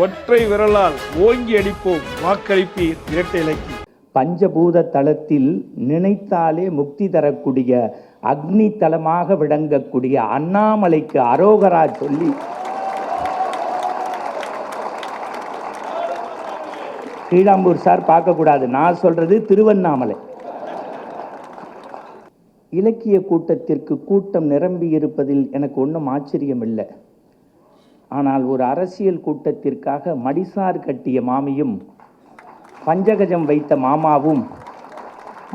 ஒற்றை விரலால் ஓங்கி அடிப்போம், வாக்களிப்பீர் இரட்டை இலக்கி. பஞ்சபூத தளத்தில் நினைத்தாலே முக்தி தரக்கூடிய அக்னி தலமாக விளங்கக்கூடிய அண்ணாமலைக்கு அரோகரா சொல்லி கீழாம்பூர் சார் பார்க்கக்கூடாது, நான் சொல்றது திருவண்ணாமலை. இலக்கிய கூட்டத்திற்கு கூட்டம் நிரம்பி இருப்பதில் எனக்கு ஒன்றும் ஆச்சரியம் இல்லை. ஆனால் ஒரு அரசியல் கூட்டத்திற்காக மடிசார் கட்டிய மாமியும் பஞ்சகஜம் வைத்த மாமாவும்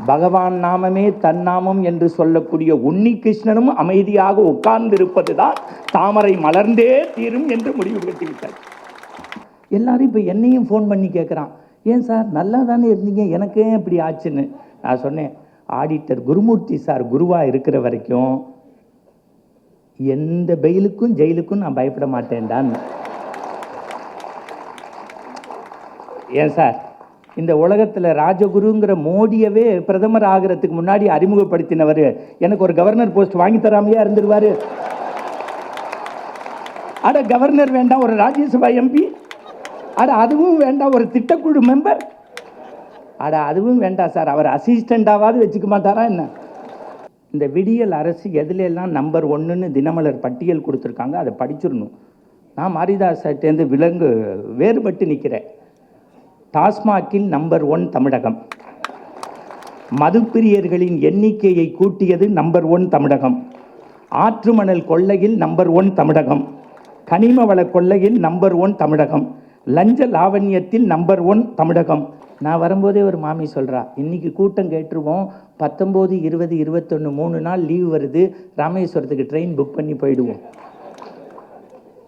பகவான் நாமமே தன்னாமம் என்று சொல்லக்கூடிய உன்னிகிருஷ்ணனும் அமைதியாக உட்கார்ந்திருப்பதுதான் தாமரை மலர்ந்தே தீரும் என்று முடிவு கட்டிவிட்டார். எல்லாரும் இப்போ என்னையும் ஃபோன் பண்ணி கேட்குறான், ஏன் சார் நல்லா தானே இருந்தீங்க, எனக்கு ஏன் இப்படி ஆச்சுன்னு. நான் சொன்னேன், ஆடிட்டர் குருமூர்த்தி சார் குருவாக இருக்கிற வரைக்கும் எந்த பெயிலுக்கும் ஜெயிலுக்கும் நான் பயப்பட மாட்டேன்டான்னு. ஏன் சார், இந்த உலகத்தில் ராஜகுருங்கிற மோடியவே பிரதமர் ஆகிறதுக்கு முன்னாடி அறிமுகப்படுத்தினவர் எனக்கு ஒரு கவர்னர் போஸ்ட் வாங்கி தராமையா இருந்துருவாரு? அட கவர்னர் வேண்டாம், ஒரு ராஜ்யசபா எம்பி, அட அதுவும் வேண்டாம், ஒரு திட்டக்குழு மெம்பர், அட அதுவும் வேண்டாம் சார், அவர் அசிஸ்டண்டாவது வச்சுக்க மாட்டாரா என்ன? இந்த விடியல் அரசு எதுல எல்லாம் நம்பர் 1ன்னு தினமலர் பட்டியல் கொடுத்துருக்காங்க, அதை படிச்சிடணும். நான் மாரிதாசேந்து வேறுபட்டு நிற்கிறேன். டாஸ்மாகில் நம்பர் 1 தமிழகம், மதுப்பிரியர்களின் எண்ணிக்கையை கூட்டியது நம்பர் 1 தமிழகம், ஆற்று மணல் கொள்ளையில் நம்பர் 1 தமிழகம், கனிம வள கொள்ளையில் நம்பர் 1 தமிழகம், லஞ்ச லாவண்யத்தில் நம்பர் 1 தமிழகம். நான் வரும்போதே ஒரு மாமி சொல்கிறா, இன்றைக்கி கூட்டம் கேட்டுருவோம், 19, 20, 21 3 நாள் லீவ் வருது, ராமேஸ்வரத்துக்கு ட்ரெயின் புக் பண்ணி போயிடுவோம்.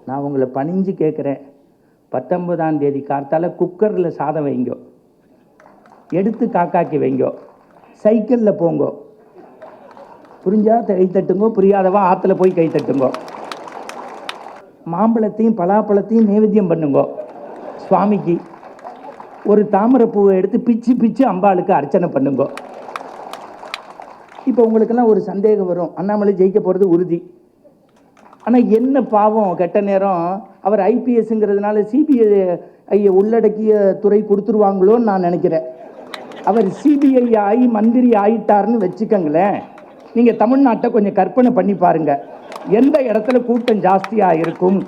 நான் உங்களை பணிஞ்சு கேட்குறேன், 19ஆம் தேதி கார்த்தால குக்கரில் சாதம் வைங்கோ, எடுத்து காக்காக்கி வைங்கோ, சைக்கிளில் போங்கோ, புரிஞ்சா கை தட்டுங்கோ, புரியாதவா ஆற்றுல போய் கை தட்டுங்கோ, மாம்பழத்தையும் பலாப்பழத்தையும் நைவேத்தியம் பண்ணுங்கோ சுவாமிக்கு, ஒரு தாமரை பூவை எடுத்து பிச்சு பிச்சு அம்பாளுக்கு அர்ச்சனை பண்ணுங்கோ. இப்போ உங்களுக்கெல்லாம் ஒரு சந்தேகம் வரும், அண்ணாமலை ஜெயிக்க போகிறது உறுதி. ஆனால் என்ன பாவம், கெட்ட நேரம் அவர் ஐபிஎஸ்ங்கிறதுனால சிபிஐ உள்ளடக்கிய துறை கொடுத்துருவாங்களோன்னு நான் நினைக்கிறேன். அவர் சிபிஐ ஆகி மந்திரி ஆயிட்டாருன்னு வச்சுக்கங்களேன், நீங்கள் தமிழ்நாட்டை கொஞ்சம் கற்பனை பண்ணி பாருங்கள், எந்த இடத்துல கூட்டம் ஜாஸ்தியாக இருக்கும்.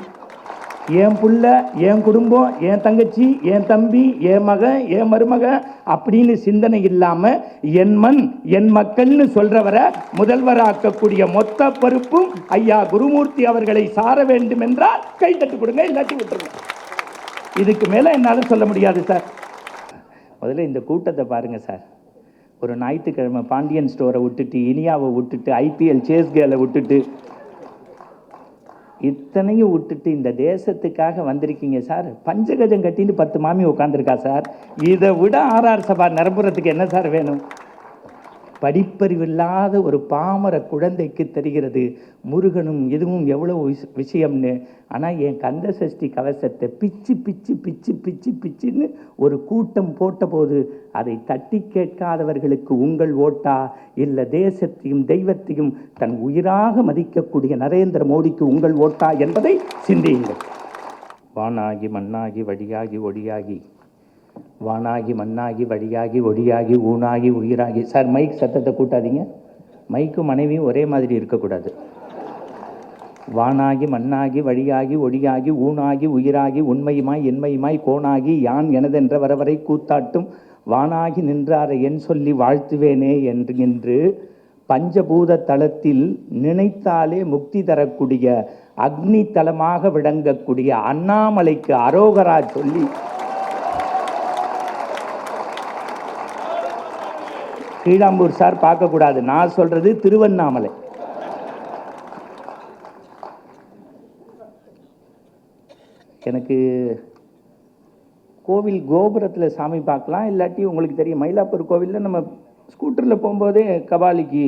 என் புள்ள, என் குடும்பம், என் தங்கச்சி, என் தம்பி, என் மகன், என் மருமகன் அப்படின்னு சிந்தனை இல்லாமல் என் மண் என் மக்கள்னு சொல்றவரை முதல்வராக்கக்கூடிய மொத்த பொறுப்பும் ஐயா குருமூர்த்தி அவர்களை சார வேண்டும் என்றால் கை தட்டு கொடுங்க, இல்லாட்டி விட்டுருங்க. இதுக்கு மேலே என்னால் சொல்ல முடியாது சார். முதல்ல இந்த கூட்டத்தை பாருங்க சார். ஒரு ஞாயிற்றுக்கிழமை பாண்டியன் ஸ்டோரை விட்டுட்டு, இனியாவை விட்டுட்டு, ஐபிஎல் சேஸ் கேலை விட்டுட்டு, இத்தனையும் விட்டுட்டு இந்த தேசத்துக்காக வந்திருக்கீங்க சார். பஞ்சகஜம் கட்டின்னு 10 மாமி உட்காந்துருக்கா சார். இதை விட ஆர்ஆர் சபா நிரப்புறதுக்கு என்ன சார் வேணும்? படிப்பறிவில்லாத ஒரு பாமர குழந்தைக்கு தெரிகிறது முருகனும் இதுவும் எவ்வளோ விஷயம்னு. ஆனால் என் கந்த சஷ்டி கவசத்தை பிச்சு பிச்சு பிச்சு பிச்சு பிச்சுன்னு ஒரு கூட்டம் போட்ட போது அதை தட்டி கேட்காதவர்களுக்கு உங்கள் ஓட்டா, இல்லை தேசத்தையும் தெய்வத்தையும் தன் உயிராக மதிக்கக்கூடிய நரேந்திர மோடிக்கு உங்கள் ஓட்டா என்பதை சிந்தியுங்கள். வானாகி மண்ணாகி வழியாகி ஒடியாகி, வானாகி மண்ணாகி வழியாகி ஒடியாகி ஊனாகி உயிராகி. சார் மைக் சத்தத்தை கூட்டாதீங்க, மைக்கும் மனைவியும் ஒரே மாதிரி இருக்கக்கூடாது. வானாகி மண்ணாகி வழியாகி ஒடியாகி ஊனாகி உயிராகி உண்மையுமாய் என்மையுமாய் கோணாகி யான் எனதென்ற வரவரை கூத்தாட்டும் வானாகி நின்றாரை என் சொல்லி வாழ்த்துவேனே என்று பஞ்சபூத தளத்தில் நினைத்தாலே முக்தி தரக்கூடிய அக்னி தலமாக விளங்கக்கூடிய அண்ணாமலைக்கு அரோகரா சொல்லி கீழாம்பூர் சார் பார்க்கக்கூடாது, நான் சொல்றது திருவண்ணாமலை. எனக்கு கோவில் கோபுரத்தில் சாமி பார்க்கலாம், இல்லாட்டி உங்களுக்கு தெரியும் மயிலாப்பூர் கோவிலில் நம்ம ஸ்கூட்டரில் போகும்போதே கபாலிக்கு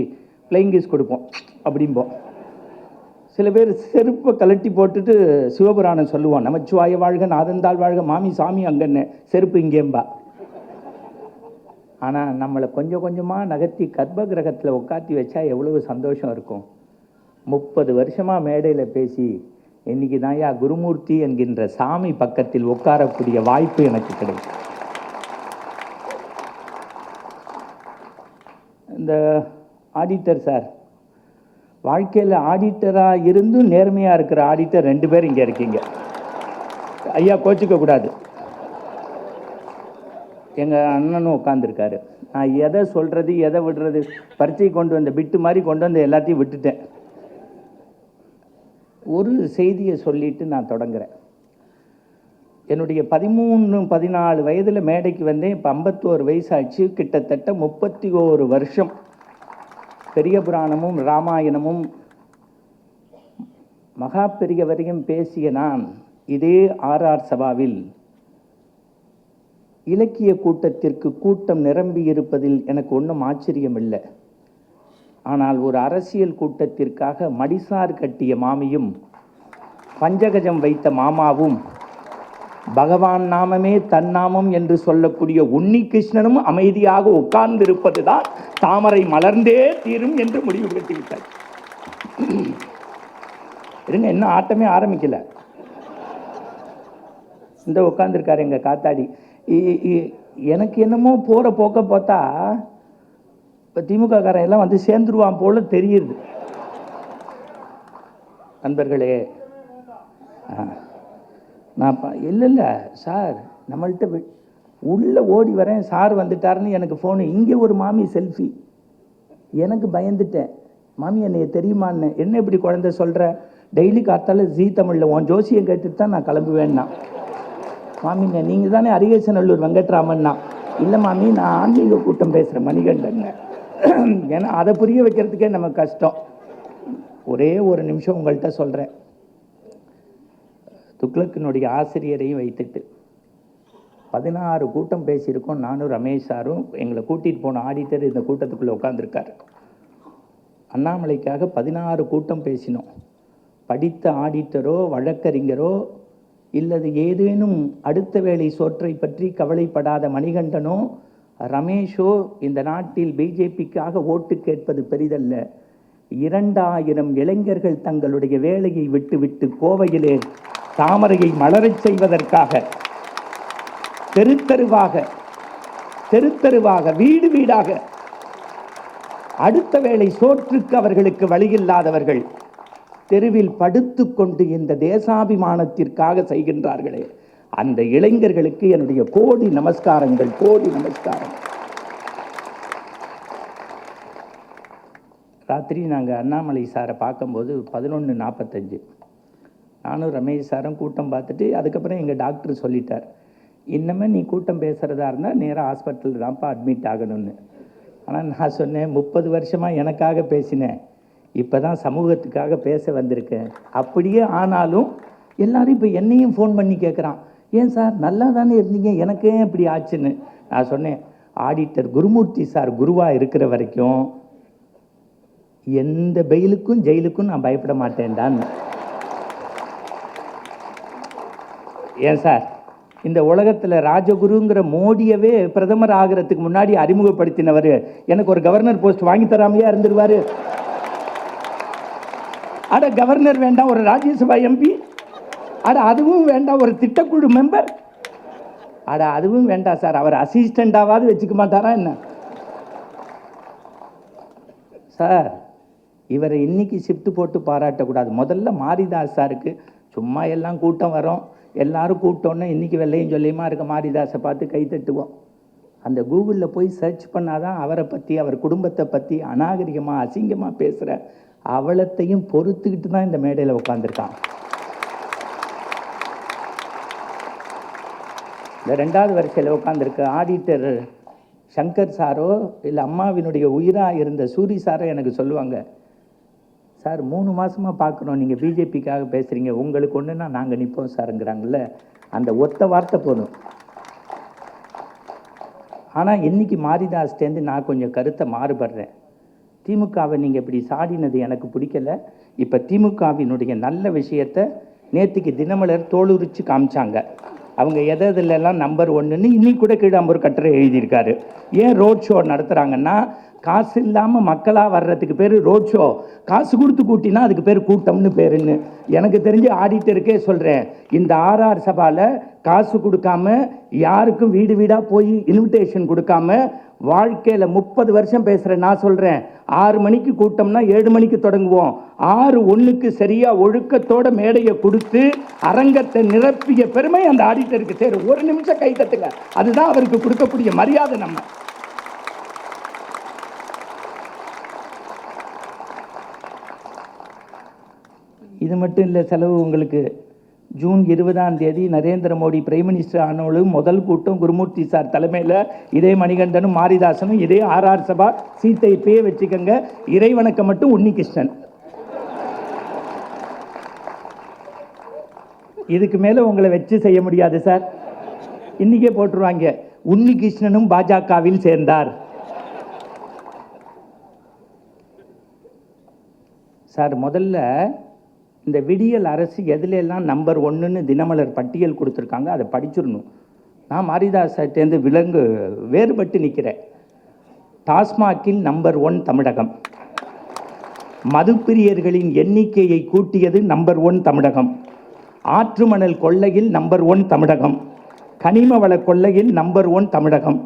ஃப்ளைங் கிஸ் கொடுப்போம் அப்படிம்போம். சில பேர் செருப்பை கலட்டி போட்டுட்டு சிவபுராணம் சொல்லுவோம், நமச்சிவாய வாழ்க நாதந்தாள் வாழ்க மாமி சாமி அங்கன்னு, செருப்பு இங்கேம்பா. ஆனால் நம்மளை கொஞ்சம் கொஞ்சமாக நகர்த்தி கர்ப்ப கிரகத்தில் உட்காத்தி வச்சா எவ்வளவு சந்தோஷம் இருக்கும். 30 வருஷமாக மேடையில் பேசி இன்னைக்கு தான்யா குருமூர்த்தி என்கின்ற சாமி பக்கத்தில் உட்காரக்கூடிய வாய்ப்பு எனக்கு கிடைக்கும். இந்த ஆடிட்டர் சார், வாழ்க்கையில் ஆடிட்டராக இருந்தும் நேர்மையாக இருக்கிற ஆடிட்டர் 2 பேர் இங்கே இருக்கீங்க. ஐயா கோச்சிக்க கூடாது. எங்கள் அண்ணனும் உட்காந்துருக்காரு. நான் எதை சொல்கிறது எதை விடுறது, பரீட்சை கொண்டு வந்த பிட்டு மாதிரி கொண்டு வந்து எல்லாத்தையும் விட்டுட்டேன். ஒரு செய்தியை சொல்லிட்டு நான் தொடங்குறேன். என்னுடைய 13-14 வயதில் மேடைக்கு வந்தேன். இப்போ 51 வயசாச்சு. கிட்டத்தட்ட 31 வருஷம் பெரிய புராணமும் ராமாயணமும் மகா பெரியவரையும் பேசிய நான் இதே RR சபாவில் இலக்கிய கூட்டத்திற்கு கூட்டம் நிரம்பி இருப்பதில் எனக்கு ஒன்றும் ஆச்சரியம் இல்லை. ஆனால் ஒரு அரசியல் கூட்டத்திற்காக மடிசார் கட்டிய மாமியும் பஞ்சகஜம் வைத்த மாமாவும் பகவான் நாமமே தன்னாமம் என்று சொல்லக்கூடிய உன்னி கிருஷ்ணனும் அமைதியாக உட்கார்ந்திருப்பதுதான் தாமரை மலர்ந்தே தீரும் என்று முடிவு கட்டிவிட்டார். இருங்க, இன்னும் ஆட்டமே ஆரம்பிக்கல. இந்த உட்கார்ந்துருக்காரு எங்க காத்தாடி. எனக்கு என்னமோ போற போக்க பார்த்தா இப்போ திமுக காரன் எல்லாம் வந்து சேர்ந்துருவான் போல தெரியுது. நண்பர்களே, நான் இல்லை சார், நம்மள்கிட்ட உள்ளே ஓடி வரேன், சார் வந்துட்டாருன்னு எனக்கு ஃபோனு. இங்கே ஒரு மாமி செல்ஃபி. எனக்கு பயந்துட்டேன். மாமி என்னைய தெரியுமான்னு. என்ன இப்படி குழந்தை சொல்கிற? டெய்லி காத்தால ஜீ தமிழில் உன் ஜோசியம் கேட்டுட்டு தான் நான் கிளம்புவேன்னா. மாமிங்க நீங்கள் தானே அரிகேசநல்லூர் வெங்கட்ராமன்னா. இல்லை மாமி, நான் ஆன்மீக கூட்டம் பேசுகிறேன் மணிகண்டங்க. ஏன்னா அதை புரிய வைக்கிறதுக்கே நமக்கு கஷ்டம். ஒரே ஒரு நிமிஷம் உங்கள்கிட்ட சொல்கிறேன். துக்ளக்கினுடைய ஆசிரியரையும் வைத்துட்டு 16 கூட்டம் பேசியிருக்கோம். நானும் ரமேஷ் சாரும். எங்களை கூட்டிகிட்டு போன ஆடிட்டர் இந்த கூட்டத்துக்குள்ளே உட்காந்துருக்காரு. அண்ணாமலைக்காக 16 கூட்டம் பேசினோம். படித்த ஆடிட்டரோ வழக்கறிஞரோ இல்லது ஏதேனும் அடுத்த வேளை சோற்றை பற்றி கவலைப்படாத மணிகண்டனோ ரமேஷோ இந்த நாட்டில் பிஜேபிக்காக ஓட்டு கேட்பது பெரிதல்ல. 2000 இளைஞர்கள் தங்களுடைய வேலையை விட்டுவிட்டு கோவையிலே தாமரையை மலரச் செய்வதற்காக தெரு தெருவாக வீடு வீடாக அடுத்த வேளை சோற்றுக்கு அவர்களுக்கு வழியில்லாதவர்கள் தெருவில் படுத்துக்கொண்டு இந்த தேசாபிமானத்திற்காக செய்கின்றார்களே, அந்த இளைஞர்களுக்கு என்னுடைய கோடி நமஸ்காரங்கள், கோடி நமஸ்காரம். ராத்திரி நாங்கள் அண்ணாமலை சாரை பார்க்கும்போது 11:45. நானும் ரமேஷ் சாரும் கூட்டம் பார்த்துட்டு அதுக்கப்புறம் எங்கள் டாக்டர் சொல்லிட்டார், இன்னமே நீ கூட்டம் பேசுகிறதா இருந்தால் நேராக ஹாஸ்பிட்டலில் தான்ப்பா அட்மிட் ஆகணும்னு. ஆனால் நான் சொன்னேன், 30 வருஷமாக எனக்காக பேசினேன், இப்போ தான் சமூகத்துக்காக பேச வந்திருக்கேன். அப்படியே ஆனாலும் எல்லாரும் இப்போ என்னையும் ஃபோன் பண்ணி கேட்குறான், ஏன் சார் நல்லா தானே இருந்தீங்க, எனக்கே இப்படி ஆச்சுன்னு. நான் சொன்னேன், ஆடிட்டர் குருமூர்த்தி சார் குருவாக இருக்கிற வரைக்கும் எந்த பெயிலுக்கும் ஜெயிலுக்கும் நான் பயப்பட மாட்டேன்டான்னு. ஏன் சார், இந்த உலகத்தில் ராஜகுருங்கிற மோடியவே பிரதமர் ஆகிறதுக்கு முன்னாடி அறிமுகப்படுத்தினவர் எனக்கு ஒரு கவர்னர் போஸ்ட் வாங்கி தராமையா இருந்துருவாரு? அட கவர்னர் வேண்டாம், ஒரு ராஜ்யசபா எம்பி. அட அதுவும் வேண்டாம், ஒரு திட்டக்குழு மெம்பர். அட அதுவும் வேண்டாம் சார், அவர் அசிஸ்டண்டாவது வச்சுக்க மாட்டாரா என்ன? சார், இவரை இன்னைக்கு ஷிஃப்ட் போட்டு பாராட்டக்கூடாது. முதல்ல மாரிதாஸ் சாருக்கு சும்மா எல்லாம் கூட்டம் வரும், எல்லாரும் கூப்பிட்டோன்னே இன்றைக்கி வெள்ளையும் சொல்லியுமா இருக்க மாரிதாஸை பார்த்து கை தட்டுவோம். அந்த கூகுளில் போய் சர்ச் பண்ணாதான் அவரை பற்றி, அவர் குடும்பத்தை பற்றி அநாகரிகமாக அசிங்கமாக பேசுகிற அவலத்தையும் பொறுத்துக்கிட்டு தான் இந்த மேடையில் உட்காந்துருக்கான். இந்த 2வது வரிசையில் உட்காந்துருக்க ஆடிட்டர் சங்கர் சாரோ இல்லை அம்மாவினுடைய உயிராக இருந்த சூரி சாரோ எனக்கு சொல்லுவாங்க, சார் 3 மாதமாக பார்க்குறோம் நீங்கள் பிஜேபிக்காக பேசுகிறீங்க, உங்களுக்கு ஒன்றுனா நாங்கள் நிற்போம் சாருங்கிறாங்கல்ல. அந்த ஒத்த வார்த்தை போதும். ஆனால் இன்னைக்கு மாரிதாஸ்டேருந்து நான் கொஞ்சம் கருத்தை மாறுபடுறேன். திமுகவை நீங்கள் இப்படி சாடினது எனக்கு பிடிக்கல. இப்போ திமுகவினுடைய நல்ல விஷயத்தை நேற்றுக்கு தினமலர் தோலுரிச்சு காமிச்சாங்க. அவங்க எதெல்லாம் நம்பர் 1ன்னு இன்னைக்கு கூட கீழாம்பூர் கட்டுரை எழுதியிருக்காரு. ஏன் ரோட் ஷோ நடத்துகிறாங்கன்னா, காசு இல்லாமல் மக்களாக வர்றதுக்கு பேர் ரோட் ஷோ, காசு கொடுத்து கூட்டினா அதுக்கு பேர் கூட்டம்னு பேருன்னு எனக்கு தெரிஞ்சு ஆடிட்டருக்கே சொல்கிறேன். இந்த ஆர்ஆர் சபாவில் காசு கொடுக்காம யாருக்கும் வீடு வீடாக போய் இன்விடேஷன் கொடுக்காம வாழ்க்கையில் 30 வருஷம் பேசுகிறேன். நான் சொல்கிறேன், 6 மணிக்கு கூட்டம்னா 7 மணிக்கு தொடங்குவோம். 6:01 சரியாக ஒழுக்கத்தோட மேடையை கொடுத்து அரங்கத்தை நிரப்பிய பெருமை அந்த ஆடிட்டருக்கு சேரும். ஒரு நிமிஷம் கை தட்டுங்க, அதுதான் அவருக்கு கொடுக்கக்கூடிய மரியாதை. நம்ம இது மட்டும் இல்லை, செலவு உங்களுக்கு. ஜூன் 20ஆம் தேதி நரேந்திர மோடி பிரைம் மினிஸ்டர் ஆனவளும் முதல் கூட்டம் குருமூர்த்தி சார் தலைமையில், இதே மணிகண்டனும் மாரிதாசனும், இதே ஆர்ஆர் சபா சீட்டை இப்பயே வச்சுக்கோங்க. இறைவணக்கம் மட்டும் உன்னிகிருஷ்ணன். இதுக்கு மேலே உங்களை வச்சு செய்ய முடியாது சார். இன்னைக்கே போட்டுருவாங்க, உன்னிகிருஷ்ணனும் பாஜகவில் சேர்ந்தார். சார், முதல்ல இந்த விடியல் அரசு எதுலெல்லாம் நம்பர் 1ன்னு தினமலர் பட்டியல் கொடுத்துருக்காங்க, அதை படிச்சிடணும். நான் மாரிதாசேருந்து வேறுபட்டு நிற்கிறேன். டாஸ்மாகில் நம்பர் 1 தமிழகம், மதுப்பிரியர்களின் எண்ணிக்கையை கூட்டியது நம்பர் 1 தமிழகம், ஆற்று மணல் கொள்ளையில் நம்பர் 1 தமிழகம், கனிம வள கொள்ளையில் நம்பர் 1 தமிழகம்,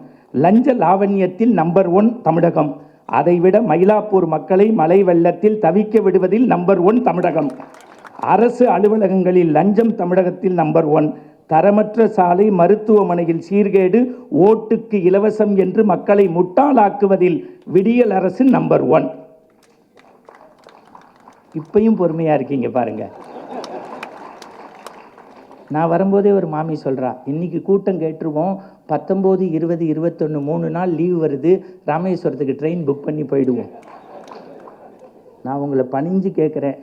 லஞ்ச லாவண்யத்தில் நம்பர் 1 தமிழகம், அதைவிட மயிலாப்பூர் மக்களை மழை வெள்ளத்தில் தவிக்க விடுவதில் நம்பர் 1 தமிழகம், அரசு அலுவலகங்களில் லஞ்சம் தமிழகத்தில் நம்பர் 1, தரமற்ற சாலை, மருத்துவமனையில் சீர்கேடு, ஓட்டுக்கு இலவசம் என்று மக்களை முட்டாளாக்குவதில் விடியல் அரசு நம்பர் 1. இப்பயும் பொறுமையா இருக்கீங்க பாருங்க. நான் வரும்போதே ஒரு மாமி சொல்றா, இன்னைக்கு கூட்டம் கேட்டுருவோம், 19, 20, 21 3 நாள் லீவ் வருது, ராமேஸ்வரத்துக்கு ட்ரெயின் புக் பண்ணி போயிடுவோம். நான் உங்களை பணிஞ்சு கேட்குறேன்,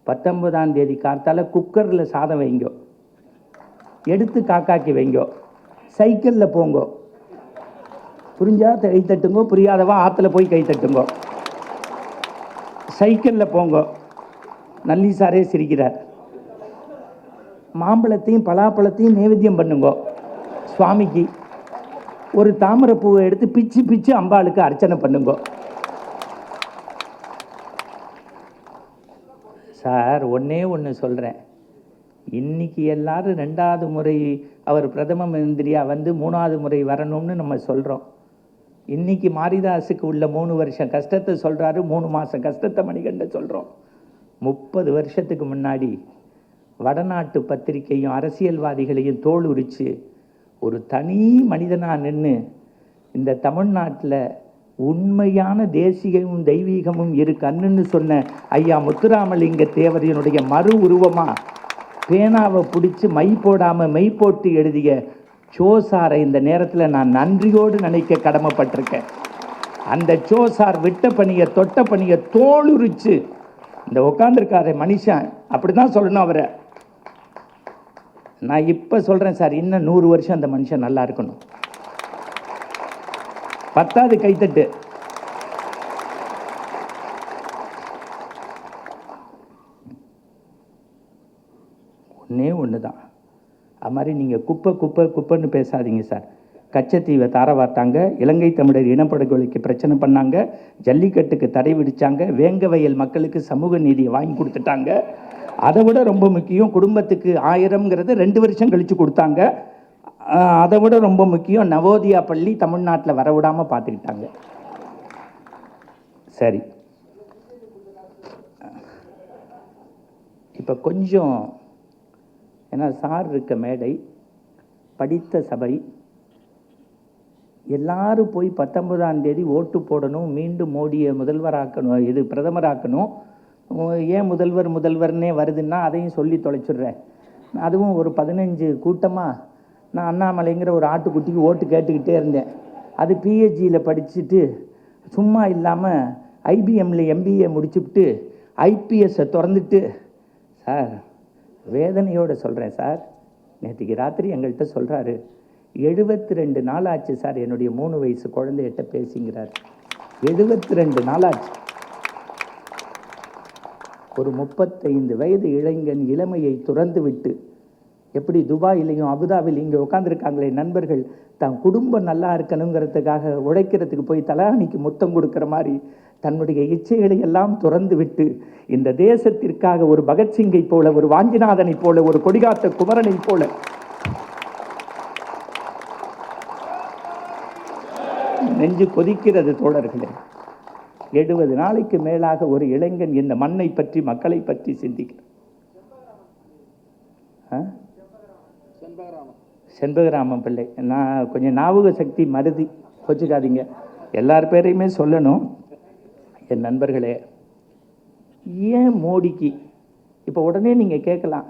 19ஆம் தேதி கார்த்தால குக்கரில் சாதம் வைங்கோ, எடுத்து காக்காக்கி வைங்கோ, சைக்கிளில் போங்கோ, புரிஞ்சா கை தட்டுங்கோ, புரியாதவா ஆற்றுல போய் கை தட்டுங்கோ. சைக்கிளில் போங்கோ. நல்லி சாரே சிரிக்கிறார். மாம்பழத்தையும் பலாப்பழத்தையும் நைவேத்தியம் பண்ணுங்கோ சுவாமிக்கு. ஒரு தாமரை பூவை எடுத்து பிச்சு பிச்சு அம்பாளுக்கு அர்ச்சனை பண்ணுங்கோ. சார், ஒன்றே ஒன்று சொல்கிறேன், இன்னைக்கு எல்லாரும் 2வது முறை அவர் பிரதம மந்திரியாக வந்து 3வது முறை வரணும்னு நம்ம சொல்கிறோம். இன்னைக்கு மாரிதாஸுக்கு உள்ள 3 வருஷம் கஷ்டத்தை சொல்கிறாரு, 3 மாதம் கஷ்டத்தை மணிகண்ட சொல்கிறோம். 30 வருஷத்துக்கு முன்னாடி வடநாட்டு பத்திரிகையும் அரசியல்வாதிகளையும் தோல் உரித்து ஒரு தனி மனிதனாக நின்று இந்த தமிழ்நாட்டில் உண்மையான தேசியமும் தெய்வீகமும் இரு கண்ணுன்னு சொன்ன ஐயா முத்துராமலிங்க தேவரையனுடைய மறு உருவமாக பேனாவை பிடிச்சி மை போடாமல் மெய் போட்டு எழுதிய சோசாரை இந்த நேரத்தில் நான் நன்றியோடு நினைக்க கடமைப்பட்டிருக்கேன். அந்த சோசார் விட்ட பணியை தொட்ட பணியை தோலுரிச்சு இந்த உட்காந்துருக்காரு மனுஷன், அப்படி தான் சொல்லணும் அவரை. நான் இப்போ சொல்கிறேன் சார், இன்னும் 100 வருஷம் அந்த மனுஷன் நல்லா இருக்கணும். 10வது கைத்தட்டு. ஒன்றே ஒன்று தான். அது மாதிரி நீங்கள் குப்பை குப்பை குப்பைன்னு பேசாதீங்க சார். கச்சத்தீவை தார வார்த்தாங்க, இலங்கை தமிழர் இனப்படுகொலைக்கு பிரச்சனை பண்ணாங்க, ஜல்லிக்கட்டுக்கு தடை விதிச்சாங்க, வேங்க வயல் மக்களுக்கு சமூக நீதியை வாங்கி கொடுத்துட்டாங்க. அதை விட ரொம்ப முக்கியம், குடும்பத்துக்கு 1000ங்கிறத 2 வருஷம் கழித்து கொடுத்தாங்க. அதை விட ரொம்ப முக்கியம், நவோதியா பள்ளி தமிழ்நாட்டில் வரவிடாமல் பார்த்துக்கிட்டாங்க. சரி, இப்போ கொஞ்சம் ஏன்னா சார் இருக்க மேடை, படித்த சபை, எல்லாரும் போய் 19ஆம் தேதி ஓட்டு போடணும், மீண்டும் மோடியை முதல்வராக்கணும், இது பிரதமராக்கணும். ஏன் முதல்வர்னே வருதுன்னா அதையும் சொல்லி தொலைச்சிடுறேன். அதுவும் ஒரு 15 கூட்டமாக நான் அண்ணாமலைங்கிற ஒரு ஆட்டுக்குட்டிக்கு ஓட்டு கேட்டுக்கிட்டே இருந்தேன். அது பிஹெச்சியில் படிச்சுட்டு சும்மா இல்லாமல் ஐபிஎம்மில் MBA முடிச்சுவிட்டு ஐபிஎஸ்ஸை திறந்துட்டு, சார் வேதனையோடு சொல்கிறேன் சார், நேற்றுக்கு ராத்திரி எங்கள்கிட்ட சொல்கிறாரு, 72 நாள் ஆச்சு சார் என்னுடைய 3 வயசு குழந்தைகிட்ட பேசிங்கிறார். 72 நாள் ஆச்சு. ஒரு 35 வயது இளைஞன் இளமையை துறந்து விட்டு எப்படி துபாயிலையும் அபுதாபிலையும் இங்கே உட்காந்துருக்காங்களே நண்பர்கள் தன் குடும்பம் நல்லா இருக்கணுங்கிறதுக்காக உழைக்கிறதுக்கு போய் தலானிக்கு முத்தம் கொடுக்குற மாதிரி தன்னுடைய இச்சைகளை எல்லாம் துறந்து விட்டு இந்த தேசத்திற்காக ஒரு பகத்சிங்கை போல, ஒரு வாஞ்சிநாதனை போல, ஒரு கொடிகாத்த குமரனை போல நெஞ்சு கொதிக்கிறது தோழர்களே. 70 நாளைக்கு மேலாக ஒரு இளைஞன் இந்த மண்ணை பற்றி, மக்களை பற்றி சிந்திக்கிறார். செண்பகராமன் பிள்ளை, நான் கொஞ்சம் ஞாபக சக்தி மருதி, வச்சுக்காதீங்க, எல்லார் பேரையுமே சொல்லணும். என் நண்பர்களே, ஏன் மோடிக்கு இப்போ உடனே நீங்கள் கேட்கலாம்,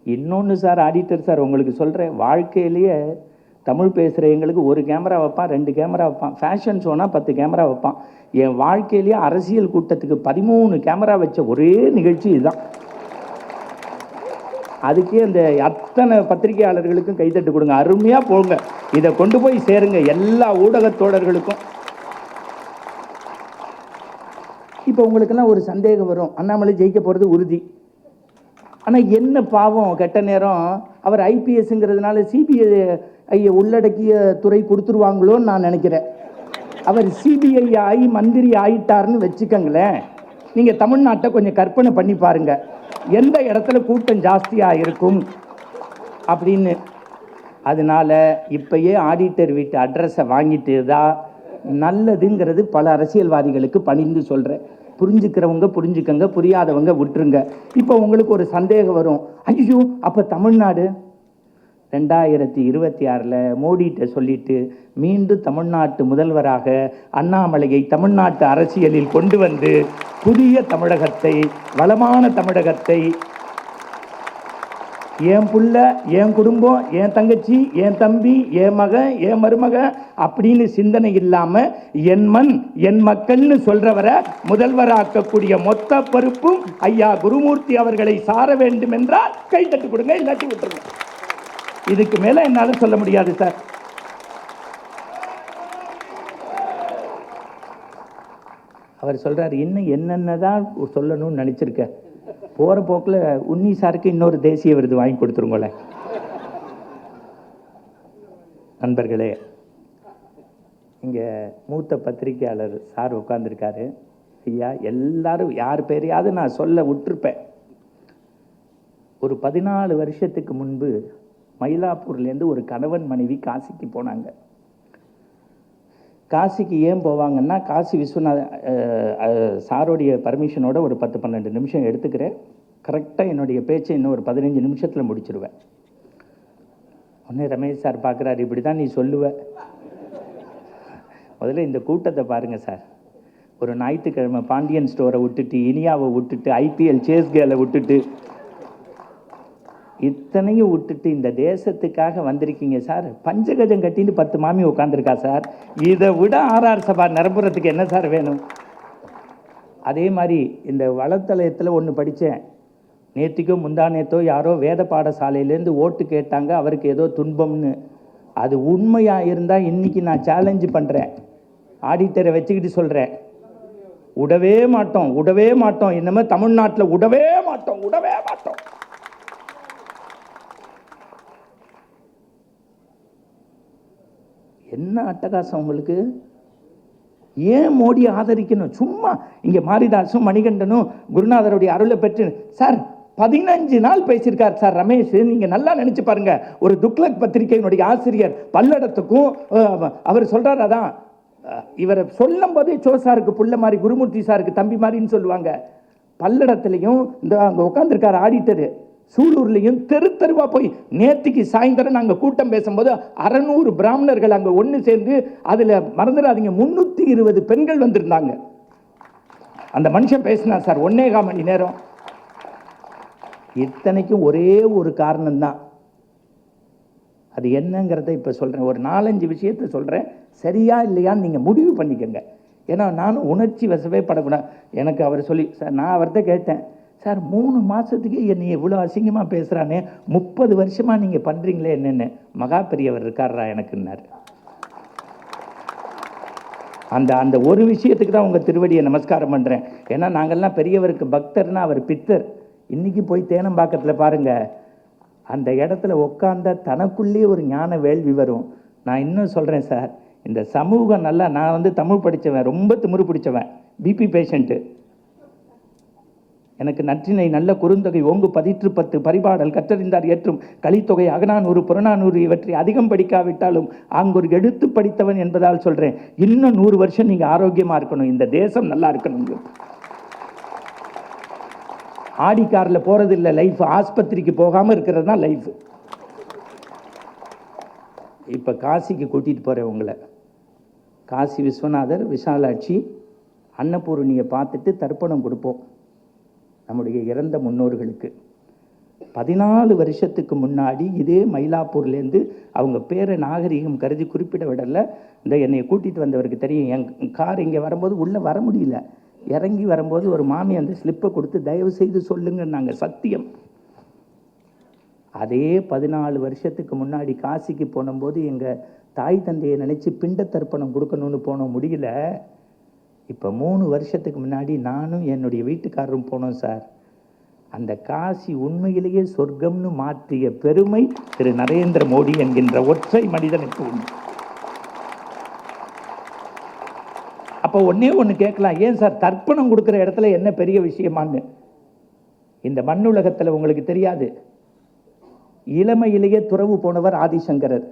இன்னொன்று சார், ஆடிட்டர் சார், உங்களுக்கு சொல்கிறேன், வாழ்க்கையிலேயே தமிழ் பேசுகிற எங்களுக்கு ஒரு கேமரா வைப்பான், 2 கேமரா வைப்பான், ஃபேஷன் ஷோனா 10 கேமரா வைப்பான். என் வாழ்க்கையிலேயே அரசியல் கூட்டத்துக்கு 13 கேமரா வச்ச ஒரே நிகழ்ச்சி இதுதான். அதுக்கே அந்த அத்தனை பத்திரிகையாளர்களுக்கும் கைத்தட்டு கொடுங்க, அருமையாக போங்க, இதை கொண்டு போய் சேருங்க எல்லா ஊடகத்தோழர்களுக்கும். இப்போ உங்களுக்கெல்லாம் ஒரு சந்தேகம் வரும், அண்ணாமலை ஜெயிக்க போகிறது உறுதி. ஆனால் என்ன பாவம், கெட்ட நேரம் அவர் ஐபிஎஸ்ங்கிறதுனால சிபிஐ உள்ளடக்கிய துறை கொடுத்துருவாங்களோன்னு நான் நினைக்கிறேன். அவர் சிபிஐ ஆகி மந்திரி ஆயிட்டாருன்னு வச்சுக்கங்களேன், நீங்கள் தமிழ்நாட்டை கொஞ்சம் கற்பனை பண்ணி பாருங்க, எந்த இடத்துல கூட்டம் ஜாஸ்தியாக இருக்கும் அப்படின்னு. அதனால இப்பயே ஆடிட்டர் வீட்டு அட்ரஸை வாங்கிட்டு தான் நல்லதுங்கிறது பல அரசியல்வாதிகளுக்கு பணிந்து சொல்கிறேன். புரிஞ்சுக்கிறவங்க புரிஞ்சுக்கங்க, புரியாதவங்க விட்டுருங்க. இப்போ உங்களுக்கு ஒரு சந்தேகம் வரும், ஐயோ அப்போ தமிழ்நாடு 2026 மோடிகிட்ட சொல்லிட்டு மீண்டும் தமிழ்நாட்டு முதல்வராக அண்ணாமலையை தமிழ்நாட்டு அரசியலில் கொண்டு வந்து புதிய தமிழகத்தை, வளமான தமிழகத்தை, என் புள்ள, என் குடும்பம், என் தங்கச்சி, என் தம்பி, என் மகன், என் மருமக அப்படின்னு சிந்தனை இல்லாம என் மண் என் மக்கள்னு சொல்றவரை முதல்வராக்கக்கூடிய மொத்த பொறுப்பும் ஐயா குருமூர்த்தி அவர்களை சார வேண்டும் என்றால் கை தட்டு கொடுங்க, இல்லாட்டி விட்டுருங்க. இதுக்கு மேல என்னால சொல்ல முடியாது சார். அவர் சொல்றாரு, இன்னும் என்னென்னதான் சொல்லணும்னு நினைச்சிருக்க, போற போக்குல உன்னி சாருக்கு இன்னொரு தேசிய விருது வாங்கி கொடுத்துருங்களேன். நண்பர்களே, இங்க மூத்த பத்திரிகையாளர் சார் உட்கார்ந்துருக்காரு. ஐயா, எல்லாரும் யார் பேரையாவது நான் சொல்ல விட்டுருப்பேன். ஒரு 14 வருஷத்துக்கு முன்பு மயிலாப்பூர்லேருந்து ஒரு கணவன் மனைவி காசிக்கு போனாங்க. காசிக்கு ஏன் போவாங்கன்னா, காசி விஸ்வநாத சாரோடைய பர்மிஷனோட ஒரு 10-12 நிமிஷம் எடுத்துக்கிறேன். கரெக்டாக என்னுடைய பேச்சை இன்னும் ஒரு 15 நிமிஷத்தில் முடிச்சிருவேன். உடனே ரமேஷ் சார் பார்க்குறாரு, இப்படி தான் நீ சொல்லுவ. முதல்ல இந்த கூட்டத்தை பாருங்கள் சார். ஒரு ஞாயிற்றுக்கிழமை பாண்டியன் ஸ்டோரை விட்டுட்டு, இனியாவை விட்டுட்டு, ஐபிஎல் சேஸ் கேலை விட்டுட்டு, இத்தனையும் விட்டுட்டு இந்த தேசத்துக்காக வந்திருக்கீங்க சார். பஞ்சகஜம் கட்டின்னு 10 மாமி உட்காந்துருக்கா சார். இதை விட ஆர்ஆர் சபா நிரப்புறதுக்கு என்ன சார் வேணும்? அதே மாதிரி இந்த வளத்தளத்தில் ஒன்று படித்தேன். நேற்றுக்கோ முந்தானேத்தோ யாரோ வேத பாடசாலையிலேருந்து ஓட்டு கேட்டாங்க, அவருக்கு ஏதோ துன்பம்னு. அது உண்மையாக இருந்தால் இன்னைக்கு நான் சேலஞ்சு பண்ணுறேன், ஆடிட்டரை வச்சுக்கிட்டு சொல்கிறேன், விடவே மாட்டோம், விடவே மாட்டோம். என்னமே தமிழ்நாட்டில் விடவே மாட்டோம், விடவே மாட்டோம். என்ன அட்டகாசம் உங்களுக்கு? ஏன் மோடி ஆதரிக்கணும்? சும்மா இங்கே மாரிதாசும் மணிகண்டனும் குருநாதருடைய அருளை பெற்று சார் 15 நாள் பேசியிருக்கார் சார் ரமேஷ். நீங்கள் நல்லா நினச்சி பாருங்க. ஒரு துக்ளக் பத்திரிகையினுடைய ஆசிரியர் பல்லடத்துக்கும் அவர் சொல்கிறார், அதான் இவரை சொல்லும் போதே சாருக்கு புள்ள மாதிரி, குருமூர்த்தி சாருக்கு தம்பி மாதிரின்னு சொல்லுவாங்க. பல்லடத்துலையும் இந்த அங்கே உட்காந்துருக்கார் ஆடிட்டரு, சூலூர்லையும் தெரு தெருவா போய், நேற்றுக்கு சாயந்தரம் நாங்கள் கூட்டம் பேசும்போது 600 பிராமணர்கள் அங்கே ஒன்று சேர்ந்து, அதில் மறந்துடாதீங்க 320 பெண்கள் வந்திருந்தாங்க. அந்த மனுஷன் பேசினா சார் 1.25 மணி நேரம். இத்தனைக்கும் ஒரே ஒரு காரணம்தான். அது என்னங்கிறத இப்போ சொல்கிறேன். ஒரு 4-5 விஷயத்தை சொல்கிறேன், சரியா இல்லையான்னு நீங்கள் முடிவு பண்ணிக்கோங்க. ஏன்னா நானும் உணர்ச்சி வசவே படக்கூடாது. எனக்கு அவர் சொல்லி சார், நான் அவர்கிட்ட கேட்டேன், சார் 3 மாதத்துக்கு என்னை எவ்வளோ அசிங்கமாக பேசுகிறானே, 30 வருஷமாக நீங்கள் பண்ணுறீங்களே என்னென்னு. மகா பெரியவர் இருக்காரா எனக்குன்னார். அந்த ஒரு விஷயத்துக்கு தான் உங்கள் திருவடியை நமஸ்காரம் பண்ணுறேன். ஏன்னா நாங்கள்லாம் பெரியவருக்கு பக்தர்னா அவர் பித்தர். இன்றைக்கி போய் தேனம்பாக்கத்தில் பாருங்கள், அந்த இடத்துல உட்காந்தா தனக்குள்ளே ஒரு ஞான வேள்வி வரும். நான் இன்னும் சொல்கிறேன் சார், இந்த சமூகம் நல்லா, நான் வந்து தமிழ் படித்தவன், ரொம்ப திமிரு பிடிச்சவன், பிபி பேஷண்ட்டு. எனக்கு நற்றினை நல்ல குறுந்தொகை ஓங்கு 10 பரிபாடல் கற்றறிந்தார் ஏற்றும் கலித்தொகை அகநானூறு புறநானூறு இவற்றை அதிகம் படிக்காவிட்டாலும் அங்கொரு எடுத்து படித்தவன் என்பதால் சொல்கிறேன், இன்னும் 100 வருஷம் நீங்கள் ஆரோக்கியமாக இருக்கணும், இந்த தேசம் நல்லா இருக்கணும். ஆடி காரில் போகிறது இல்லை லைஃப், ஆஸ்பத்திரிக்கு போகாமல் இருக்கிறது தான் லைஃப். இப்போ காசிக்கு கூட்டிகிட்டு போகிறேன் உங்களை. காசி விஸ்வநாதர், விஷாலாட்சி, அன்னபூரணியை பார்த்துட்டு தர்ப்பணம் கொடுப்போம் நம்முடைய இறந்த முன்னோர்களுக்கு. 14 வருஷத்துக்கு முன்னாடி இதே மயிலாப்பூர்லேருந்து, அவங்க பேரை நாகரிகம் கருதி குறிப்பிட விடலை, இந்த என்னை கூட்டிகிட்டு வந்தவருக்கு தெரியும், என் கார் இங்கே வரும்போது உள்ளே வர முடியல, இறங்கி வரும்போது ஒரு மாமி அந்த ஸ்லிப்பை கொடுத்து தயவு செய்து சொல்லுங்கன்னாங்க, சத்தியம். அதே 14 வருஷத்துக்கு முன்னாடி காசிக்கு போனபோது எங்கள் தாய் தந்தையை நினச்சி பிண்ட தர்ப்பணம் கொடுக்கணும்னு போனோம், முடியல. இப்போ 3 வருஷத்துக்கு முன்னாடி நானும் என்னுடைய வீட்டுக்காரரும் போனோம் சார். அந்த காசி உண்மையிலேயே சொர்க்கம்னு மாற்றிய பெருமை திரு நரேந்திர மோடி என்கின்ற ஒற்றை மனிதனுக்கு உண்டு. அப்போ ஒன்று கேட்கலாம், ஏன் சார் தர்ப்பணம் கொடுக்குற இடத்துல என்ன பெரிய விஷயமான்னு. இந்த மண்ணுலகத்தில் உங்களுக்கு தெரியாது, இளமையிலேயே துறவு போனவர் ஆதிசங்கரர்.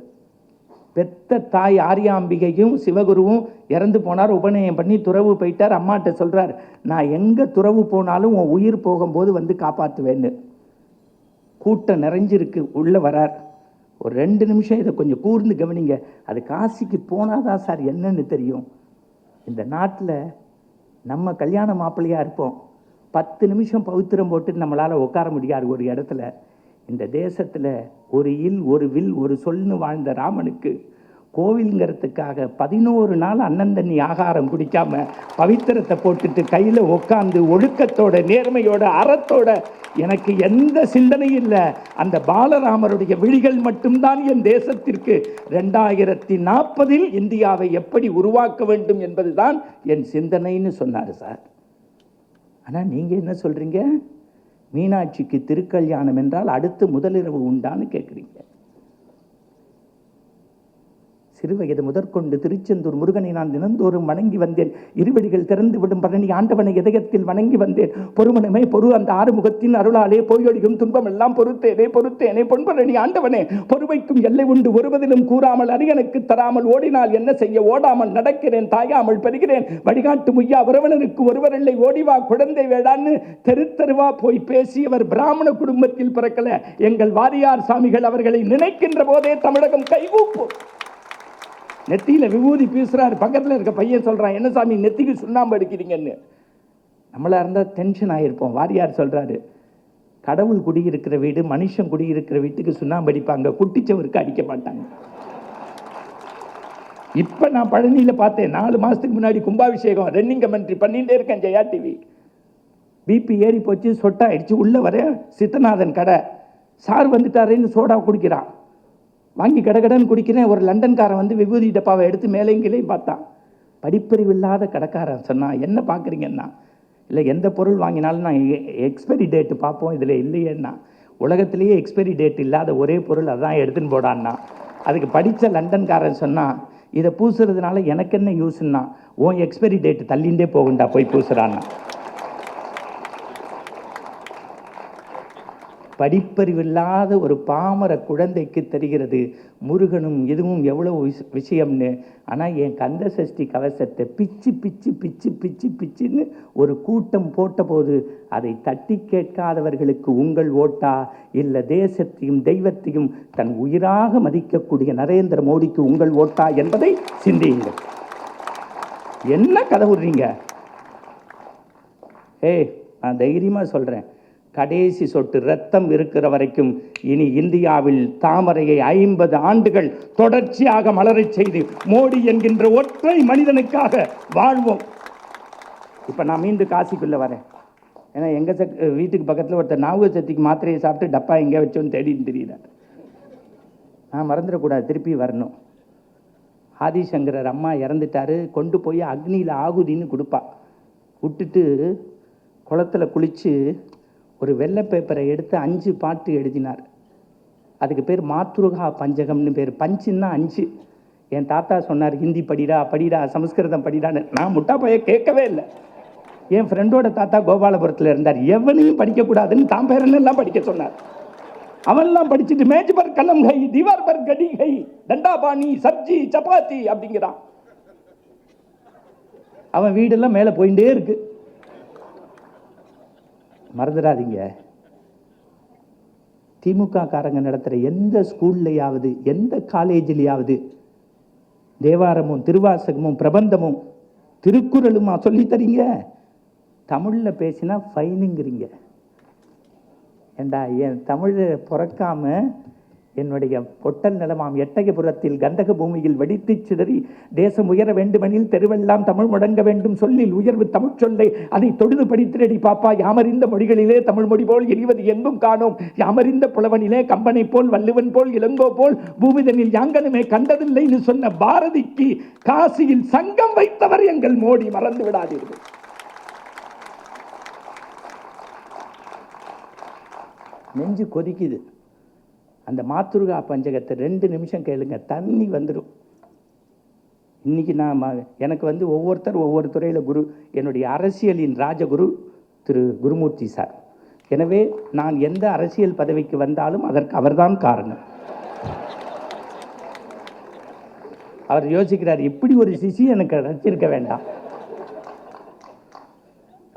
பெத்த தாய் ஆரியாம்பிகையும் சிவகுருவும் இறந்து போனார், உபநயம் பண்ணி துறவு போயிட்டார். அம்மாட்ட சொல்கிறார், நான் எங்கே துறவு போனாலும் உன் உயிர் போகும்போது வந்து காப்பாற்றுவேன்னு. கூட்டம் நிறைஞ்சிருக்கு, உள்ளே வரார். ஒரு 2 நிமிஷம் இதை கொஞ்சம் கூர்ந்து கவனிங்க. அது காசிக்கு போனாதான் சார் என்னன்னு தெரியும். இந்த நாட்டில் நம்ம கல்யாண மாப்பிள்ளையாக இருப்போம், 10 நிமிஷம் பவித்திரம் போட்டு நம்மளால் உட்கார முடியாது ஒரு இடத்துல. இந்த தேசத்தில் ஒரு இல் ஒரு வில் ஒரு சொல்னு வாழ்ந்த ராமனுக்கு கோவிலுங்கிறதுக்காக 11 நாள் அண்ணன் தண்ணி ஆகாரம் குடிக்காம பவித்திரத்தை போட்டுட்டு கையில் உட்காந்து ஒழுக்கத்தோட நேர்மையோட அறத்தோட, எனக்கு எந்த சிந்தனையும் இல்லை, அந்த பாலராமருடைய விழிகள் மட்டும்தான் என் தேசத்திற்கு 2040 இந்தியாவை எப்படி உருவாக்க வேண்டும் என்பதுதான் என் சிந்தனைன்னு சொன்னார் சார். ஆனால் நீங்கள் என்ன சொல்கிறீங்க, மீனாட்சிக்கு திருக்கல்யாணம் என்றால் அடுத்து முதலிரவு உண்டான்னு கேட்குறீங்க. சிறுவயது முதற்கொண்டு திருச்செந்தூர் முருகனை நான் தினந்தோறும் வணங்கி வந்தேன். இருவடிகள் திறந்து விடும் பழனி ஆண்டவனை இதயத்தில் வணங்கி வந்தேன். பொறுமனமே பொறு அந்த ஆறுமுகத்தின் அருளாலே போயொழியும் துன்பம் எல்லாம் பொறுத்தேனே பொறுத்தேனே பொன்பழனி ஆண்டவனே, பொறுமைக்கும் எல்லை உண்டு ஒருவதிலும் கூறாமல் அரியனுக்கு தராமல் ஓடினால் என்ன செய்ய ஓடாமல் நடக்கிறேன் தாயாமல் பெறுகிறேன் வழிகாட்டு முய்யா உறவனருக்கு ஒருவரில்லை ஓடிவா குழந்தை வேடான்னு தெரு தெருவா போய் பேசியவர் பிராமண குடும்பத்தில் பிறக்கல. எங்கள் வாரியார் சாமிகள் அவர்களை நினைக்கின்ற போதே தமிழகம் கைகூப்பும். நெத்தியில விபூதி பேசுறாரு, பக்கத்தில் இருக்க பையன் சொல்றான், என்ன சாமி நெத்திக்கு சுண்ணாம்பு அடிக்கிறீங்கன்னு. நம்மளா இருந்தால் டென்ஷன் ஆகிருப்போம். வாரியார் சொல்றாரு, கடவுள் குடியிருக்கிற வீடு, மனுஷன் குடியிருக்கிற வீட்டுக்கு சுண்ணாம்பு அடிப்பாங்க, குட்டிச்சவருக்கு அடிக்க மாட்டாங்க. இப்போ நான் பழனியில் பார்த்தேன், 4 மாதத்துக்கு முன்னாடி கும்பாபிஷேகம் ரன்னிங் கமெண்ட்ரி பண்ணிகிட்டே இருக்கேன் ஜெயா டிவி. பிபி ஏறி போச்சு, சொட்டாயிடுச்சு. உள்ளே வர சித்தநாதன் கடை, சார் வந்துட்டாருன்னு சோடா குடிக்கிறான். வாங்கி கடகடன்னு குடிக்கிறேன். ஒரு லண்டன்காரன் வந்து விபூதி டப்பாவை எடுத்து மேலேங்கிலையும் பார்த்தான். படிப்பறிவு இல்லாத கடைக்காரன் சொன்னான், என்ன பார்க்குறீங்கன்னா, இல்லை எந்த பொருள் வாங்கினாலும் நான் எக்ஸ்பைரி டேட்டு பார்ப்போம், இதில் இல்லையேன்னா. உலகத்திலேயே எக்ஸ்பைரி டேட் இல்லாத ஒரே பொருள் அதான் எடுத்துன்னு போடான்னா. அதுக்கு படித்த லண்டன்காரன் சொன்னான், இதை பூசுறதுனால எனக்கு என்ன யூஸ்ன்னா, உன் எக்ஸ்பைரி டேட்டு தள்ளிண்டே போகுண்டா போய் பூசுறான்னா. படிப்பறிவில்லாத ஒரு பாமர குழந்தைக்கு தெரிகிறது முருகனும் இதுவும் எவ்வளவு விஷயம்னு. ஆனால் என் கந்த சஷ்டி கவசத்தை பிச்சு பிச்சு பிச்சு பிச்சு பிச்சுன்னு ஒரு கூட்டம் போட்டபோது அதை தட்டி கேட்காதவர்களுக்கு உங்கள் ஓட்டா, இல்லை தேசத்தையும் தெய்வத்தையும் தன் உயிராக மதிக்கக்கூடிய நரேந்திர மோடிக்கு உங்கள் ஓட்டா என்பதை சிந்தியுங்கள். என்ன கதை விடுறீங்க? நான் தைரியமாக சொல்கிறேன், கடைசி சொட்டு ரத்தம் இருக்கிற வரைக்கும் இனி இந்தியாவில் தாமரையை 50 ஆண்டுகள் தொடர்ச்சியாக மலரச் செய்து மோடி என்கின்ற ஒற்றை மனிதனுக்காக வாழ்வோம். இப்போ நான் மீண்டும் காசிக்குள்ளே வரேன். ஏன்னா எங்கள் வீட்டுக்கு பக்கத்தில் ஒருத்தர் ஞாபக சக்திக்கு மாத்திரையை சாப்பிட்டு டப்பா எங்கே வச்சோன்னு தேடின்னு தெரியல. நான் மறந்துடக்கூடாது, திருப்பி வரணும். ஆதிசங்கரர் அம்மா இறந்துட்டாரு, கொண்டு போய் அக்னியில் ஆகுதின்னு கொடுப்பா. விட்டுட்டு குளத்தில் குளித்து ஒரு வெள்ளை பேப்பரை எடுத்து 5 பாட்டு எழுதினார். அதுக்கு பேர் மாத்ருகா பஞ்சகம்னு பேர். பஞ்சுன்னா 5. என் தாத்தா சொன்னார், ஹிந்தி படிடா படிடா, சமஸ்கிருதம் படிடான்னு. நான் முட்டா பைய கேட்கவே இல்லை. என் ஃப்ரெண்டோட தாத்தா கோபாலபுரத்தில் இருந்தார், எவனையும் படிக்கக்கூடாதுன்னு தான் பேரெல்லாம் படிக்க சொன்னார். அவன்லாம் படிச்சுட்டு மேஜ் பர் கலம் கை, தீவார் பர் கடி கை, தண்டா பாணி, சப்ஜி சப்பாத்தி அப்படிங்கிறான். அவன் வீடெல்லாம் மேலே போயிட்டே இருக்கு. மறந்துடாதீங்க, திமுக காரங்க நடத்துகிற எந்த ஸ்கூல்லையாவது எந்த காலேஜிலையாவது தேவாரமும் திருவாசகமும் பிரபந்தமும் திருக்குறளுமா சொல்லித்தரீங்க? தமிழில் பேசினா ஃபைனுங்கிறீங்க. ஏண்டா, என் தமிழை பிறக்காம என்னுடைய பொட்டல் நிலமாம் எட்டயபுரத்தில் கந்தக பூமியில் வெடித்து சிதறி தேசம் உயர வேண்டுமெனில் தெருவெல்லாம் தமிழ் முடங்க வேண்டும் சொல்லில் உயர்வு தமிழ் சொல்லை அதை தொழுது படித்திரடி பாப்பா. யாமறிந்த மொழிகளிலே தமிழ் மொழி போல் இனிவது எங்கும் காணோம். யாமறிந்த புலவனிலே கம்பனை போல் வள்ளுவன் போல் இளங்கோ போல் பூமிதனில் யாங்கனுமே கண்டதில்லைன்னு சொன்ன பாரதிக்கு காசியில் சங்கம் வைத்தவர் எங்கள் மோடி. மறந்து விடாதீர்கள். நெஞ்சு கொதிக்குது. அந்த மாத்ருகா பஞ்சகத்தை 2 நிமிஷம் கேளுங்க, தண்ணி வந்துடும். இன்னைக்கு நான் எனக்கு ஒவ்வொருத்தர் ஒவ்வொரு துறையில் குரு. என்னுடைய அரசியலின் ராஜகுரு திரு குருமூர்த்தி சார். எனவே நான் எந்த அரசியல் பதவிக்கு வந்தாலும் அதற்கு அவர்தான் காரணம். அவர் யோசிக்கிறார், இப்படி ஒரு சிசி எனக்கு ரசிச்சிருக்க வேண்டாம்.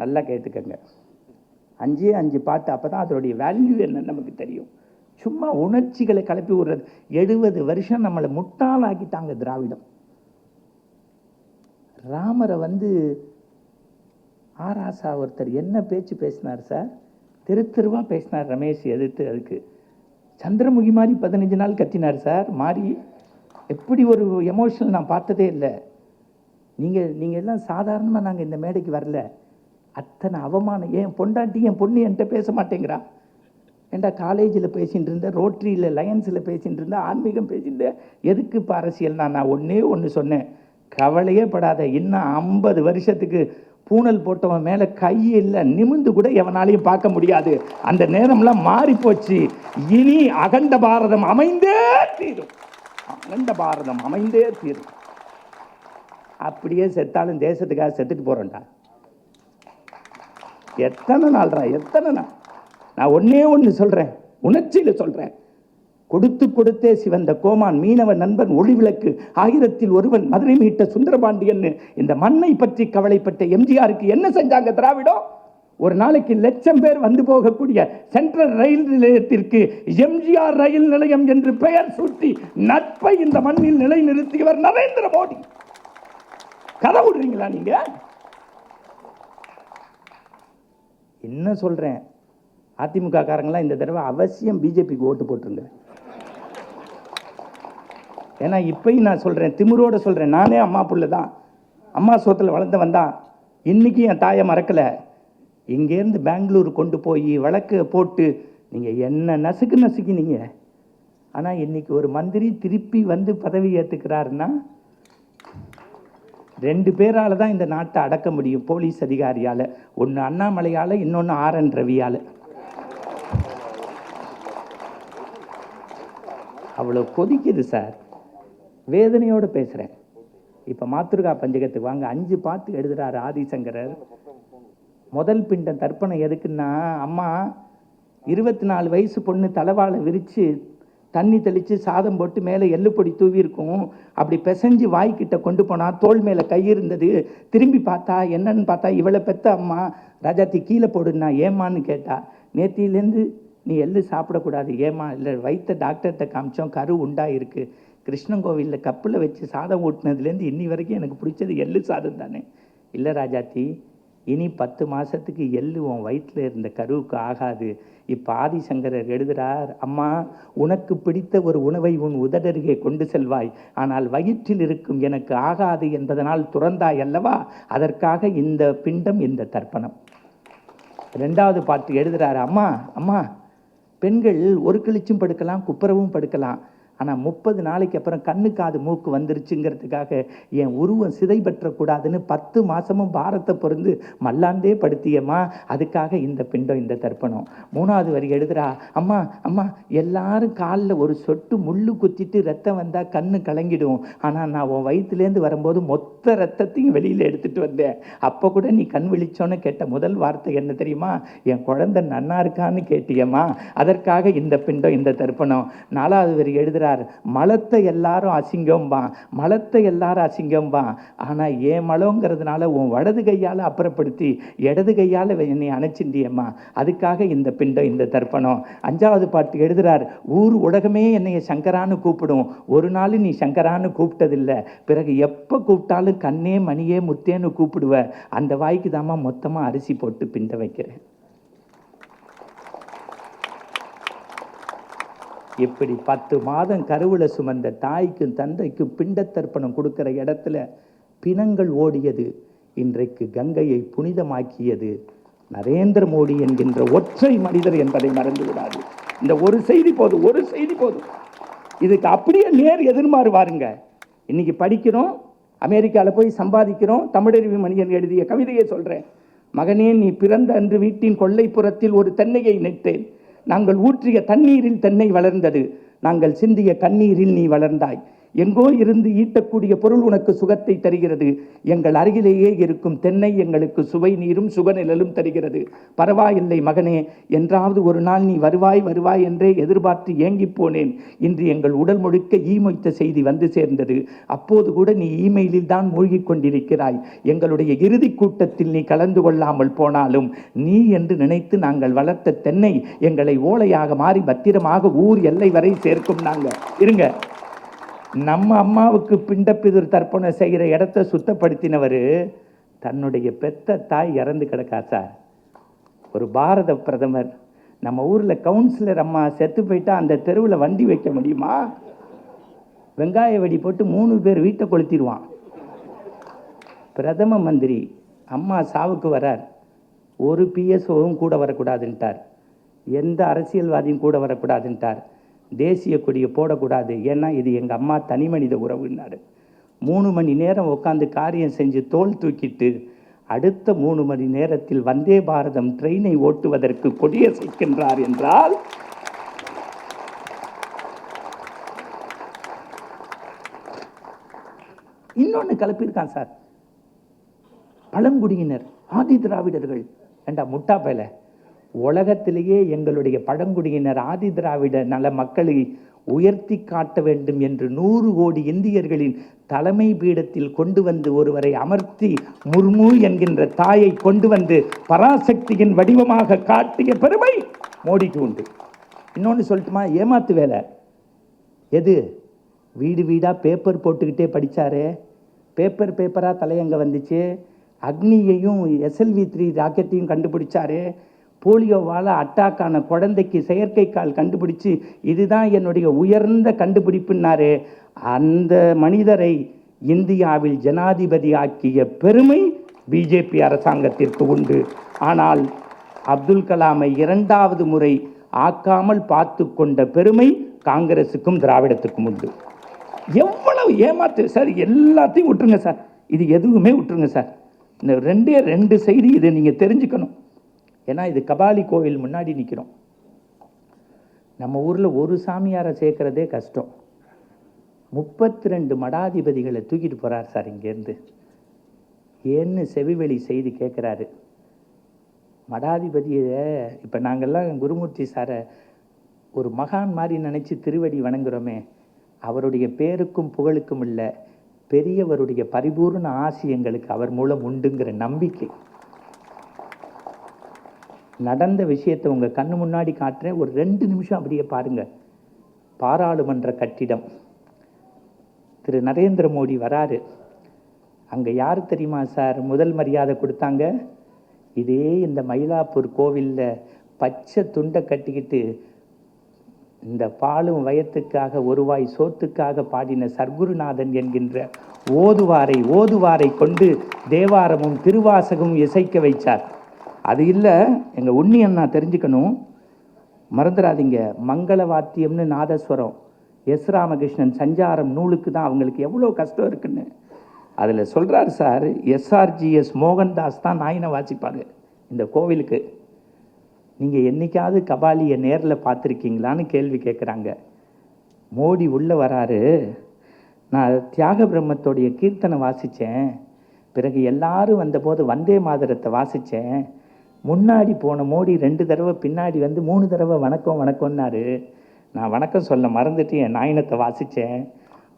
நல்லா கேட்டுக்கங்க, 5 பாட்டு. அப்பதான் அதனுடைய வேல்யூ என்ன நமக்கு தெரியும். சும்மா உணர்ச்சிகளை கலப்பி விடுறது. 70 வருஷம் நம்மளை முட்டாளாக்கிட்டாங்க திராவிடம். ராமரை ஆராசா ஒருத்தர் என்ன பேச்சு பேசினார் சார், தெருவா பேசினார் ரமேஷ் எதிர்த்து. அதுக்கு சந்திரமுகி மாதிரி 15 நாள் கத்தினார் சார். மாறி எப்படி ஒரு எமோஷனல் நான் பார்த்ததே இல்லை. நீங்கள் எல்லாம் சாதாரணமாக நாங்கள் இந்த மேடைக்கு வரல. அத்தனை அவமானம். என் பொண்டாட்டி என் பொண்ணு என்கிட்ட பேச மாட்டேங்கிறா. ஏண்டா, காலேஜில் பேசிகிட்டு இருந்தேன், ரோட்டரியில் லயன்ஸில் பேசிகிட்டு இருந்தேன், ஆன்மீகம் பேசிட்டு எதுக்கு இப்போ அரசியல்? நான் ஒன்றே ஒன்று சொன்னேன், கவலையே படாத. இன்னும் 50 வருஷத்துக்கு பூனல் போட்டவன் மேலே கை இல்லை, நிமிந்து கூட எவனாலையும் பார்க்க முடியாது. அந்த நேரம்லாம் மாறி போச்சு. இனி அகண்ட பாரதம் அமைந்தே தீரும். அகண்ட பாரதம் அமைந்தே தீரும். அப்படியே செத்தாலும் தேசத்துக்காக செத்துட்டு போகிறோம்டா. எத்தனை நாள்ரா, எத்தனை நாள்? நான் ஒன்னே ஒன்று சொல்றேன், உணர்ச்சியில் சொல்றேன். கொடுத்தே சிவந்த கோமான், மீனவ நண்பன், ஒளிவிளக்கு, 1000ல் ஒருவன், மதுரை மீட்ட சுந்தரபாண்டியன். இந்த மண்ணை பற்றி கவலைப்பட்ட எம்ஜிஆருக்கு என்ன செஞ்சாங்க திராவிடம்? ஒரு நாளைக்கு 1,00,000 பேர் வந்து போகக்கூடிய சென்ட்ரல் ரயில் நிலையத்திற்கு எம்ஜிஆர் ரயில் நிலையம் என்று பெயர் சூட்டி நட்பை இந்த மண்ணில் நிலைநிறுத்தியவர் நரேந்திர மோடி. கதை விடுறீங்களா நீங்க? என்ன சொல்றேன், அதிமுக காரங்களாம் இந்த தடவை அவசியம் பிஜேபிக்கு ஓட்டு போட்டுருங்க. ஏன்னா இப்பயும் நான் சொல்றேன், திமிரோட சொல்றேன், நானே அம்மா புள்ள தான், அம்மா சோத்துல வளர்ந்தவன் தான். இன்னைக்கு என் தாயை மறக்கல. இங்கேருந்து பெங்களூர் கொண்டு போய் வழக்கு போட்டு நீங்க என்ன நசுக்கினீங்க. ஆனா இன்னைக்கு ஒரு மந்திரி திருப்பி பதவி ஏற்றுக்கிறாருன்னா 2 பேரால தான் இந்த நாட்டை அடக்க முடியும். போலீஸ் அதிகாரியால, ஒன்று அண்ணாமலையால, இன்னொன்று RN ரவியால. அவ்வளோ கொதிக்குது சார். வேதனையோடு பேசுகிறேன். இப்போ மாத்ருகா பஞ்சகத்துக்கு வாங்க. 5 பாட்டு எழுதுறாரு ஆதிசங்கரர். முதல் பிண்டம் தர்ப்பணம் எதுக்குன்னா, அம்மா 24 வயசு பொண்ணு தலைவாழை விரித்து தண்ணி தெளித்து சாதம் போட்டு மேலே எள்ளுப்பொடி தூவி இருக்கும். அப்படி பிசைஞ்சு வாய்க்கிட்ட கொண்டு போனால் தோல் மேலே கை இருந்தது. திரும்பி பார்த்தா என்னன்னு பார்த்தா இவளை பெத்த அம்மா. ராஜாத்தி கீழே போடுன்னா. ஏமான்னு கேட்டா. நேத்தியிலேருந்து நீ எள்ளு சாப்பிடக்கூடாது. ஏமா? இல்லை, வைத்த டாக்டர்கிட்ட காமிச்சோம், கரு உண்டாயிருக்கு. கிருஷ்ணங்கோவிலில் கப்பில் வச்சு சாதம் ஊட்டினதுலேருந்து இன்னி வரைக்கும் எனக்கு பிடிச்சது எள்ளு சாதம் தானே. இல்லை ராஜாத்தி, இனி 10 மாதத்துக்கு எள்ளு உன் வயிற்றில் இருந்த கருவுக்கு ஆகாது. இப்போ ஆதிசங்கரர் எழுதுகிறார், அம்மா உனக்கு பிடித்த ஒரு உணவை உன் உதடருகே கொண்டு செல்வாய், ஆனால் வயிற்றில் இருக்கும் எனக்கு ஆகாது என்பதனால் துறந்தாய் அல்லவா, அதற்காக இந்த பிண்டம், இந்த தர்ப்பணம். 2வது பாட்டு எழுதுகிறார், அம்மா அம்மா பெண்கள் ஒரு கிழிச்சும் படுக்கலாம், குப்புறவும் படுக்கலாம். ஆனால் 30 நாளைக்கு அப்புறம் கண்ணு காது மூக்கு வந்துருச்சுங்கிறதுக்காக என் உருவம் சிதைபற்றக்கூடாதுன்னு 10 மாதமும் பாரத்தை பொருந்து மல்லாந்தே படுத்தியம்மா, அதுக்காக இந்த பிண்டம் இந்த தர்ப்பணம். 3வது வரி எழுதுறா, அம்மா அம்மா எல்லாரும் காலில் ஒரு சொட்டு முள்ளு குத்திட்டு ரத்தம் வந்தால் கண்ணு கலங்கிடும், ஆனால் நான் உன் வயிற்றுலேருந்து வரும்போது மொத்த ரத்தத்தையும் வெளியில் எடுத்துகிட்டு வந்தேன். அப்போ கூட நீ கண் விழிச்சோன்னு கேட்ட முதல் வார்த்தை என்ன தெரியுமா? என் குழந்தை நன்னா இருக்கான்னு கேட்டியம்மா, அதற்காக இந்த பிண்டம் இந்த தர்ப்பணம். 4வது வரி எழுதுறார், மலத்தை எல்லாரும் அசிங்கம்பா, மலத்தை எல்லாரும் அசிங்கம்பா, ஆனால் ஏன் மலங்கிறதுனால உன் வலது கையால் அப்புறப்படுத்தி இடது கையால் என்னை அணைச்சிண்டியம்மா, அதுக்காக இந்த பிண்டம் இந்த தர்ப்பணம். 5வது பாட்டு எழுதுறார், ஊர் உலகமே என்னைய சங்கரான்னு கூப்பிடும், ஒரு நாள் நீ சங்கரான்னு கூப்பிட்டதில்லை, பிறகு எப்போ கூப்பிட்டாலும் கண்ணே மணியே முத்தேன்னு கூப்பிடுவ, அந்த வாய்க்கு தாம்மா மொத்தமாக அரிசி போட்டு பிண்ட வைக்கிறேன். இப்படி 10 மாதம் கருவுல சுமந்த தாய்க்கும் தந்தைக்கும் பிண்ட தர்ப்பணம் கொடுக்கிற இடத்துல பிணங்கள் ஓடியது. இன்றைக்கு கங்கையை புனிதமாக்கியது நரேந்திர மோடி என்கின்ற ஒற்றை மனிதர் என்பதை மறந்து விடாது. இந்த ஒரு செய்தி போதும், ஒரு செய்தி போதும். இதுக்கு அப்படியே நேர் எதிர்மாறு வாருங்க. இன்னைக்கு படிக்கிறோம், அமெரிக்காவில் போய் சம்பாதிக்கிறோம். தமிழறிவு மணியன் எழுதிய கவிதையை சொல்றேன். மகனே, நீ பிறந்த அன்று வீட்டின் கொல்லைப்புறத்தில் ஒரு தென்னையை நட்டேன், நாங்கள் ஊற்றிய தண்ணீரில் தென்னை வளர்ந்தது, நாங்கள் சிந்திய கண்ணீரில் நீ வளர்ந்தாய், எங்கோ இருந்து ஈட்டக்கூடிய பொருள் உனக்கு சுகத்தை தருகிறது, எங்கள் அருகிலேயே இருக்கும் தென்னை எங்களுக்கு சுவை நீரும் சுகநிழலும் தருகிறது. பரவாயில்லை மகனே, என்றாவது ஒரு நாள் நீ வருவாய் வருவாய் என்றே எதிர்பார்த்து ஏங்கி போனேன். இன்று எங்கள் உடல் முழுக்க ஈமொய்த்த செய்தி வந்து சேர்ந்தது. அப்போது கூட நீ இமெயிலில் தான் மூழ்கி கொண்டிருக்கிறாய். எங்களுடைய இறுதி கூட்டத்தில் நீ கலந்து கொள்ளாமல் போனாலும் நீ என்று நினைத்து நாங்கள் வளர்த்த தென்னை எங்களை ஓலையாக மாறி பத்திரமாக ஊர் எல்லை வரை சேர்க்கும். நாங்கள் இருங்க, நம்ம அம்மாவுக்கு பிண்டப்பிதிர் தர்ப்பணம் செய்கிற இடத்த சுத்தப்படுத்தினவர் தன்னுடைய பெத்த தாய் இறந்து கிடக்கா சார். ஒரு பாரத பிரதமர் நம்ம ஊரில் கவுன்சிலர் அம்மா செத்து போயிட்டா அந்த தெருவில் வண்டி வைக்க முடியுமா? வெங்காய வெடி போட்டு 3 பேர் வீட்டை கொளுத்திடுவான். பிரதம மந்திரி அம்மா சாவுக்கு வரார், ஒரு பிஎஸ்ஓவும் கூட வரக்கூடாதுன்ட்டார், எந்த அரசியல்வாதியும் கூட வரக்கூடாதுன்ட்டார், தேசிய கொடியை போடக்கூடாது, ஏன்னா இது எங்கள் அம்மா தனி மனித உறவுன்னாரு. 3 மணி நேரம் உட்காந்து காரியம் செஞ்சு தோல் தூக்கிட்டு அடுத்த 3 மணி நேரத்தில் வந்தே பாரதம் ட்ரெயினை ஓட்டுவதற்கு கொடியசைக்கின்றார் என்றால் இன்னொன்று கலப்பியிருக்கான் சார். பழங்குடியினர், ஆதி திராவிடர்கள், ஏண்டா முட்டா பேல, உலகத்திலேயே எங்களுடைய பழங்குடியினர் ஆதி திராவிட நல மக்களை உயர்த்தி காட்ட வேண்டும் என்று 100 கோடி இந்தியர்களின் தலைமை பீடத்தில் கொண்டு வந்து ஒருவரை அமர்த்தி முர்மு என்கின்ற தாயை கொண்டு வந்து பராசக்தியின் வடிவமாக காட்டிய பெருமை மோடிக்கு உண்டு. இன்னொன்று சொல்லட்டுமா? ஏமாத்து வேலை எது? வீடு வீடாக பேப்பர் போட்டுக்கிட்டே படித்தாரு, பேப்பராக தலையங்க வந்துச்சு. அக்னியையும் SLV-3 ராக்கெட்டையும் கண்டுபிடிச்சாரு. போலியோவால் அட்டாக்கான குழந்தைக்கு செயற்கை கால் கண்டுபிடிச்சு இதுதான் என்னுடைய உயர்ந்த கண்டுபிடிப்புன்னாரு. அந்த மனிதரை இந்தியாவில் ஜனாதிபதி ஆக்கிய பெருமை பிஜேபி அரசாங்கத்திற்கு உண்டு. ஆனால் அப்துல் கலாமை 2வது முறை ஆக்காமல் பார்த்து கொண்ட பெருமை காங்கிரஸுக்கும் திராவிடத்துக்கும் உண்டு. எவ்வளவு ஏமாத்து சார்! எல்லாத்தையும் விட்டுருங்க சார், இது எதுவுமே விட்டுருங்க சார். இந்த 2 செய்தி இதை நீங்கள் தெரிஞ்சுக்கணும். ஏன்னா இது கபாலி கோவில் முன்னாடி நிற்கிறோம். நம்ம ஊரில் ஒரு சாமியாரை சேர்க்கறதே கஷ்டம். 32 மடாதிபதிகளை தூக்கிட்டு போகிறார் சார் இங்கேருந்து. ஏன்னு செவிவெளி செய்தி கேட்குறாரு. மடாதிபதியை இப்போ நாங்கள்லாம் குருமூர்த்தி சாரை ஒரு மகான் மாதிரி நினச்சி திருவடி வணங்குறோமே, அவருடைய பேருக்கும் புகழுக்கும் இல்லை, பெரியவருடைய பரிபூர்ண ஆசி எங்களுக்கு அவர் மூலம் உண்டுங்கிற நம்பிக்கை. நடந்த விஷயத்தை உங்கள் கண்ணு முன்னாடி காட்டுறேன், ஒரு 2 நிமிஷம் அப்படியே பாருங்க. பாராளுமன்ற கட்டிடம், திரு நரேந்திர மோடி வராரு. அங்கே யார் தெரியுமா சார் முதல் மரியாதை கொடுத்தாங்க? இதே இந்த மயிலாப்பூர் கோவிலில் பச்சை துண்டை கட்டிக்கிட்டு இந்த பாலும் வயத்துக்காக ஒருவாய் சோத்துக்காக பாடின சர்க்குருநாதன் என்கின்ற ஓதுவாரை கொண்டு தேவாரமும் திருவாசகமும் இசைக்க வைச்சார். அது இல்லை, எங்கள் உண்ணி அண்ணா தெரிஞ்சுக்கணும், மறந்துடாதீங்க. மங்கள வாத்தியம்னு நாதஸ்வரம் எஸ் ராமகிருஷ்ணன் சஞ்சாரம் நூலுக்கு தான் அவங்களுக்கு எவ்வளோ கஷ்டம் இருக்குன்னு அதில் சொல்கிறார் சார். எஸ்ஆர்ஜிஎஸ் மோகன்தாஸ் தான் நாயினை வாசிப்பார் இந்த கோவிலுக்கு. நீங்கள் என்றைக்காவது கபாலியை நேரில் பார்த்துருக்கீங்களான்னு கேள்வி கேட்குறாங்க. மோடி உள்ளே வராரு, நான் தியாக பிரம்மத்தோடைய கீர்த்தனை வாசித்தேன், பிறகு எல்லாரும் வந்தபோது வந்தே மாதரத்தை வாசித்தேன், முன்னாடி போன மோடி 2 தடவை பின்னாடி வந்து 3 தடவை வணக்கம் வணக்கம்னாரு. நான் வணக்கம் சொல்ல மறந்துட்டு என் நாயனத்தை வாசித்தேன்.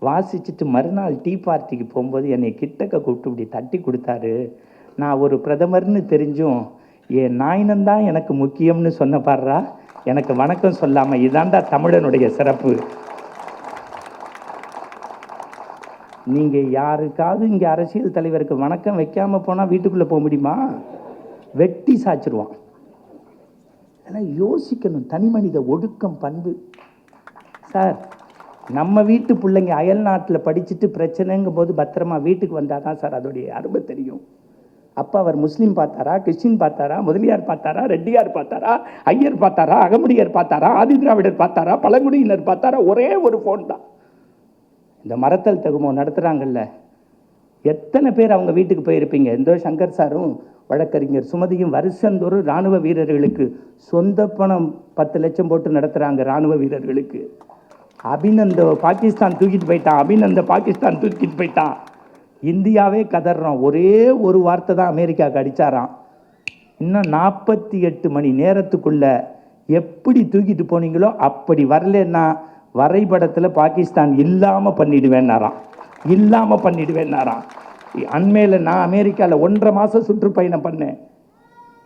வாசிச்சுட்டு மறுநாள் டீ பார்ட்டிக்கு போகும்போது என்னை கிட்டக்க கூப்பிட்டு இப்படி தட்டி கொடுத்தாரு. நான் ஒரு பிரதமர்னு தெரிஞ்சும் என் நாயனந்தான் எனக்கு முக்கியம்னு சொன்ன பாடுறா, எனக்கு வணக்கம் சொல்லாமல். இதாண்டா தமிழனுடைய சிறப்பு. நீங்கள் யாருக்காவது இங்கே அரசியல் தலைவருக்கு வணக்கம் வைக்காமல் போனால் வீட்டுக்குள்ளே போக முடியுமா? வெட்டி சாச்சிருவான். அதெல்லாம் யோசிக்கணும். தனி மனித ஒடுக்கம், பண்பு. சார், நம்ம வீட்டு பிள்ளைங்க அயல் நாட்டில் படிச்சுட்டு பிரச்சனைங்கும் போது பத்திரமா வீட்டுக்கு வந்தால் தான் சார் அதோடைய அருமை தெரியும். அப்போ அவர் முஸ்லீம் பார்த்தாரா, கிறிஸ்டின் பார்த்தாரா, முதலியார் பார்த்தாரா, ரெட்டியார் பார்த்தாரா, ஐயர் பார்த்தாரா, அகமுடியர் பார்த்தாரா, ஆதி திராவிடர் பார்த்தாரா, பழங்குடியினர் பார்த்தாரா, ஒரே ஒரு ஃபோன் தான். இந்த மரத்தல் தகுமோ நடத்துகிறாங்கல்ல, எத்தனை பேர் அவங்க வீட்டுக்கு போயிருப்பீங்க? இந்த சங்கர் சாரும் வழக்கறிஞர் சுமதியும் வருஷந்தோறும் இராணுவ வீரர்களுக்கு சொந்த பணம் 10 லட்சம் போட்டு நடத்துகிறாங்க. இராணுவ வீரர்களுக்கு அபிநந்த பாகிஸ்தான் தூக்கிட்டு போயிட்டான், அபிநந்த பாகிஸ்தான் தூக்கிட்டு போயிட்டான். இந்தியாவே கதறோம். ஒரே ஒரு வார்த்தை தான் அமெரிக்காவுக்கு அடித்தாராம், இன்னும் 48 மணி நேரத்துக்குள்ள எப்படி தூக்கிட்டு போனீங்களோ அப்படி வரலன்னா வரைபடத்தில் பாகிஸ்தான் இல்லாமல் பண்ணிடுவேன்னாராம், இல்லாமல் பண்ணிடுவேன்னாராம். அண்மையில் நான் அமெரிக்காவில் 1.5 மாதம் சுற்றுப்பயணம் பண்ணேன்.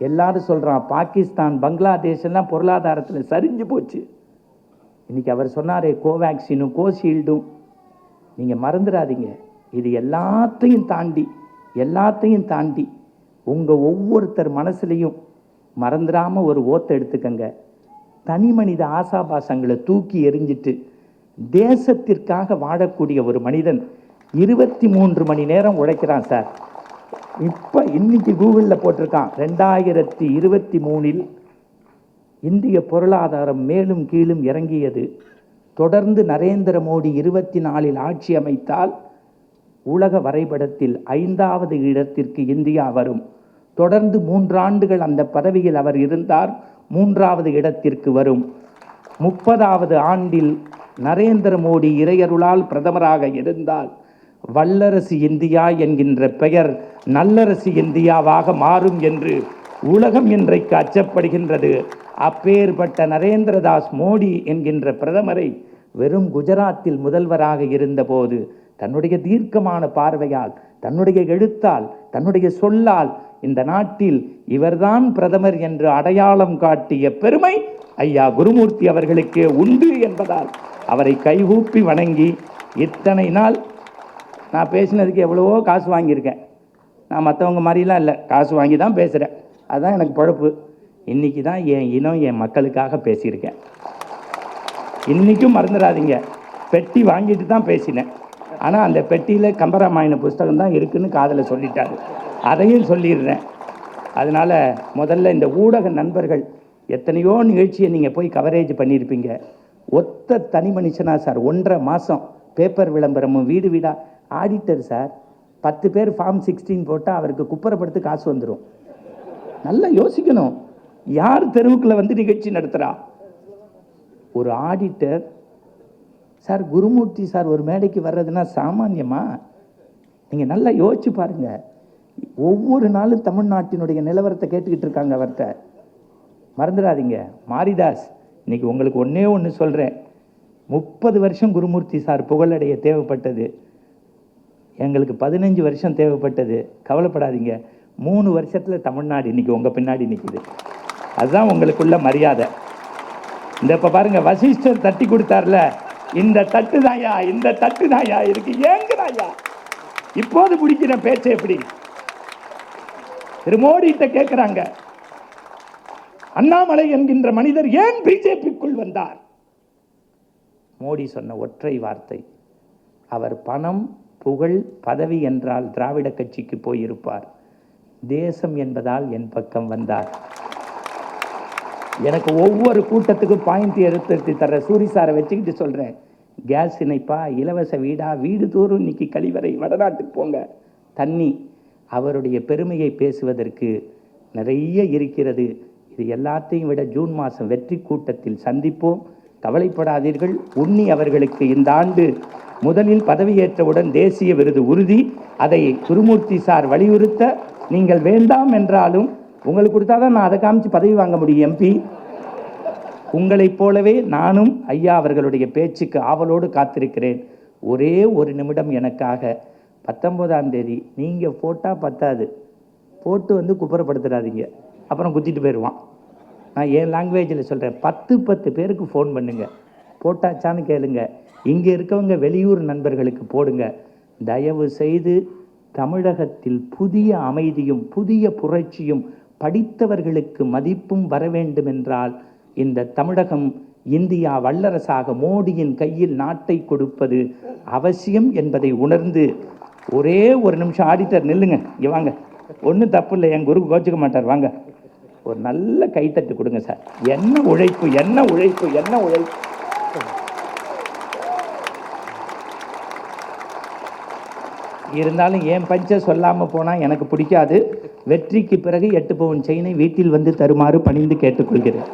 எல்லாரும் சொல்கிறான் பாகிஸ்தான் பங்களாதேஷ் எல்லாம் பொருளாதாரத்தில் சரிஞ்சு போச்சு. இன்றைக்கி அவர் சொன்னாரே கோவேக்சினும் கோஷீல்டும், நீங்கள் மறந்துடாதீங்க. இது எல்லாத்தையும் தாண்டி உங்கள் ஒவ்வொருத்தர் மனசுலையும் மறந்துடாமல் ஒரு ஓத்தை எடுத்துக்கங்க. தனி மனித ஆசாபாசங்களை தூக்கி எறிஞ்சிட்டு தேசத்திற்காக வாழக்கூடிய ஒரு மனிதன் 23 மணி நேரம் உழைக்கிறான் சார். இப்போ இன்னைக்கு கூகுளில் போட்டிருக்கான், 2023 இந்திய பொருளாதாரம் மேலும் கீழும் இறங்கியது. தொடர்ந்து நரேந்திர மோடி 24 ஆட்சி அமைத்தால் உலக வரைபடத்தில் 5வது இடத்திற்கு இந்தியா வரும். தொடர்ந்து 3 ஆண்டுகள் அந்த பதவியில் அவர் இருந்தார், 3வது இடத்திற்கு வரும். 30வது ஆண்டில் நரேந்திர மோடி இறையருளால் பிரதமராக இருந்தால் வல்லரசு இந்தியா என்கின்ற பெயர் நல்லரசு இந்தியாவாக மாறும் என்று உலகம் இன்றைக்கு அச்சப்படுகின்றது. அப்பேற்பட்ட நரேந்திரதாஸ் மோடி என்கின்ற பிரதமரை வெறும் குஜராத்தில் முதல்வராக இருந்தபோது தன்னுடைய தீர்க்கமான பார்வையால், தன்னுடைய எழுத்தால், தன்னுடைய சொல்லால் இந்த நாட்டில் இவர்தான் பிரதமர் என்று அடையாளம் காட்டிய பெருமை ஐயா குருமூர்த்தி அவர்களுக்கே உண்டு என்பதால் அவரை கைகூப்பி வணங்கி, இத்தனை நாள் நான் பேசினதுக்கு எவ்வளவோ காசு வாங்கியிருக்கேன். நான் மற்றவங்க மாதிரிலாம் இல்லை, காசு வாங்கி தான் பேசுகிறேன். அதுதான் எனக்கு பொழப்பு. இன்றைக்கி தான் என் இனம், என் மக்களுக்காக பேசியிருக்கேன். இன்றைக்கும் மறந்துடாதீங்க, பெட்டி வாங்கிட்டு தான் பேசினேன். ஆனால் அந்த பெட்டியில் கம்பராமாயண புஸ்தகம் தான் இருக்குதுன்னு காதில் சொல்லிட்டாரு. அதையும் சொல்லிடுறேன். அதனால் முதல்ல இந்த ஊடக நண்பர்கள் எத்தனையோ நிகழ்ச்சியை நீங்கள் போய் கவரேஜ் பண்ணியிருப்பீங்க. ஒத்த தனி மனுஷனா சார் 1.5 மாதம் பேப்பர் விளம்பரமும் வீடு வீடாக ஆடிட்டர் சார் 10 பேர் ஃபார்ம் 16 போட்டால் அவருக்கு குப்பரப்படுத்து காசு வந்துடும். நல்லா யோசிக்கணும். யார் தெருவுக்குள்ள வந்து நிகழ்ச்சி நடத்துகிறா? ஒரு ஆடிட்டர் சார். குருமூர்த்தி சார் ஒரு மேடைக்கு வர்றதுன்னா சாமானியமா? நீங்கள் நல்லா யோசிச்சு பாருங்க. ஒவ்வொரு நாளும் தமிழ்நாட்டினுடைய நிலவரத்தை கேட்டுக்கிட்டு இருக்காங்க அவர்கிட்ட. மறந்துடாதீங்க. மாரிதாஸ், இன்னைக்கு உங்களுக்கு ஒன்று சொல்கிறேன். 30 வருஷம் குருமூர்த்தி சார் புகழடைய தேவைப்பட்டது, எங்களுக்கு 15 வருஷம் தேவைப்பட்டது. கவலைப்படாதீங்க, 3 வருஷத்தில் தமிழ்நாடு இன்னைக்கு உங்கள் பின்னாடி நிற்குது. அதுதான் உங்களுக்குள்ள மரியாதை. இந்த இப்போ பாருங்க, வசிஷ்டர் தட்டி கொடுத்தார்ல, இந்த தட்டு தாயா, இந்த தட்டு தாயா இருக்கு, ஏங்குறாயா? இப்போது பிடிக்கிற பேச்சை எப்படி திரு மோடிட்ட கேட்குறாங்க, அண்ணாமலை என்கின்ற மனிதர் ஏன் பிஜேபிக்குள் வந்தார்? மோடி சொன்ன ஒற்றை வார்த்தை, அவர் பணம், புகழ், பதவி என்றால் திராவிட கட்சிக்கு போயிருப்பார், தேசம் என்பதால் என் பக்கம் வந்தார். எனக்கு ஒவ்வொரு கூட்டத்துக்கும் பாயிண்ட் எடுத்து தர்ற சூரி சாரை வச்சுக்கிட்டு சொல்கிறேன், கேஸ் இணைப்பா, இலவச வீடா, வீடு தோறும் இன்னைக்கு கழிவறை, வடநாட்டுக்கு போங்க, தண்ணி. அவருடைய பெருமையை பேசுவதற்கு நிறைய இருக்கிறது. இது எல்லாத்தையும் விட ஜூன் மாதம் வெற்றி கூட்டத்தில் சந்திப்போம். கவலைப்படாதீர்கள். உன்னி அவர்களுக்கு இந்த ஆண்டு முதலில் பதவியேற்றவுடன் தேசிய விருது உறுதி. அதை குருமூர்த்தி சார் வலியுறுத்த, நீங்கள் வேண்டாம் என்றாலும் உங்களுக்கு கொடுத்தாதான் நான் அதை காமிச்சு பதவி வாங்க முடியும் எம்பி. உங்களைப் போலவே நானும் ஐயா அவர்களுடைய பேச்சுக்கு ஆவலோடு காத்திருக்கிறேன். ஒரே ஒரு நிமிடம் எனக்காக 19ஆம் தேதி நீங்கள் போட்டால் பத்தாது, போட்டு வந்து குப்புறப்படுத்துறாதீங்க, அப்புறம் குத்திட்டு போயிடுவான். நான் என் லாங்குவேஜில் சொல்கிறேன், 10 பேருக்கு ஃபோன் பண்ணுங்க, போட்டாச்சான்னு கேளுங்க. இங்கே இருக்கவங்க வெளியூர் நண்பர்களுக்கு போடுங்க. தயவு செய்து தமிழகத்தில் புதிய அமைதியும் புதிய புரட்சியும் படித்தவர்களுக்கு மதிப்பும் வர வேண்டும் என்றால் இந்த தமிழகம் இந்தியா வல்லரசாக மோடியின் கையில் நாட்டை கொடுப்பது அவசியம் என்பதை உணர்ந்து, ஒரே ஒரு நிமிஷம் ஆடிட்டர் நில்லுங்க, இங்கே வாங்க, ஒன்றும் தப்பு இல்லை, என் குரு கோச்சிக்க மாட்டார், வாங்க, ஒரு நல்ல கைத்தட்டு கொடுங்க சார். என்ன உழைப்பு, என்ன உழைப்பு, என்ன உழைப்பு. இருந்தாலும் என் பஞ்சை சொல்லாமல் போனால் எனக்கு பிடிக்காது. வெற்றிக்கு பிறகு 8 பவுன் செயினை வீட்டில் வந்து தருமாறு பணிந்து கேட்டுக்கொள்கிறேன்.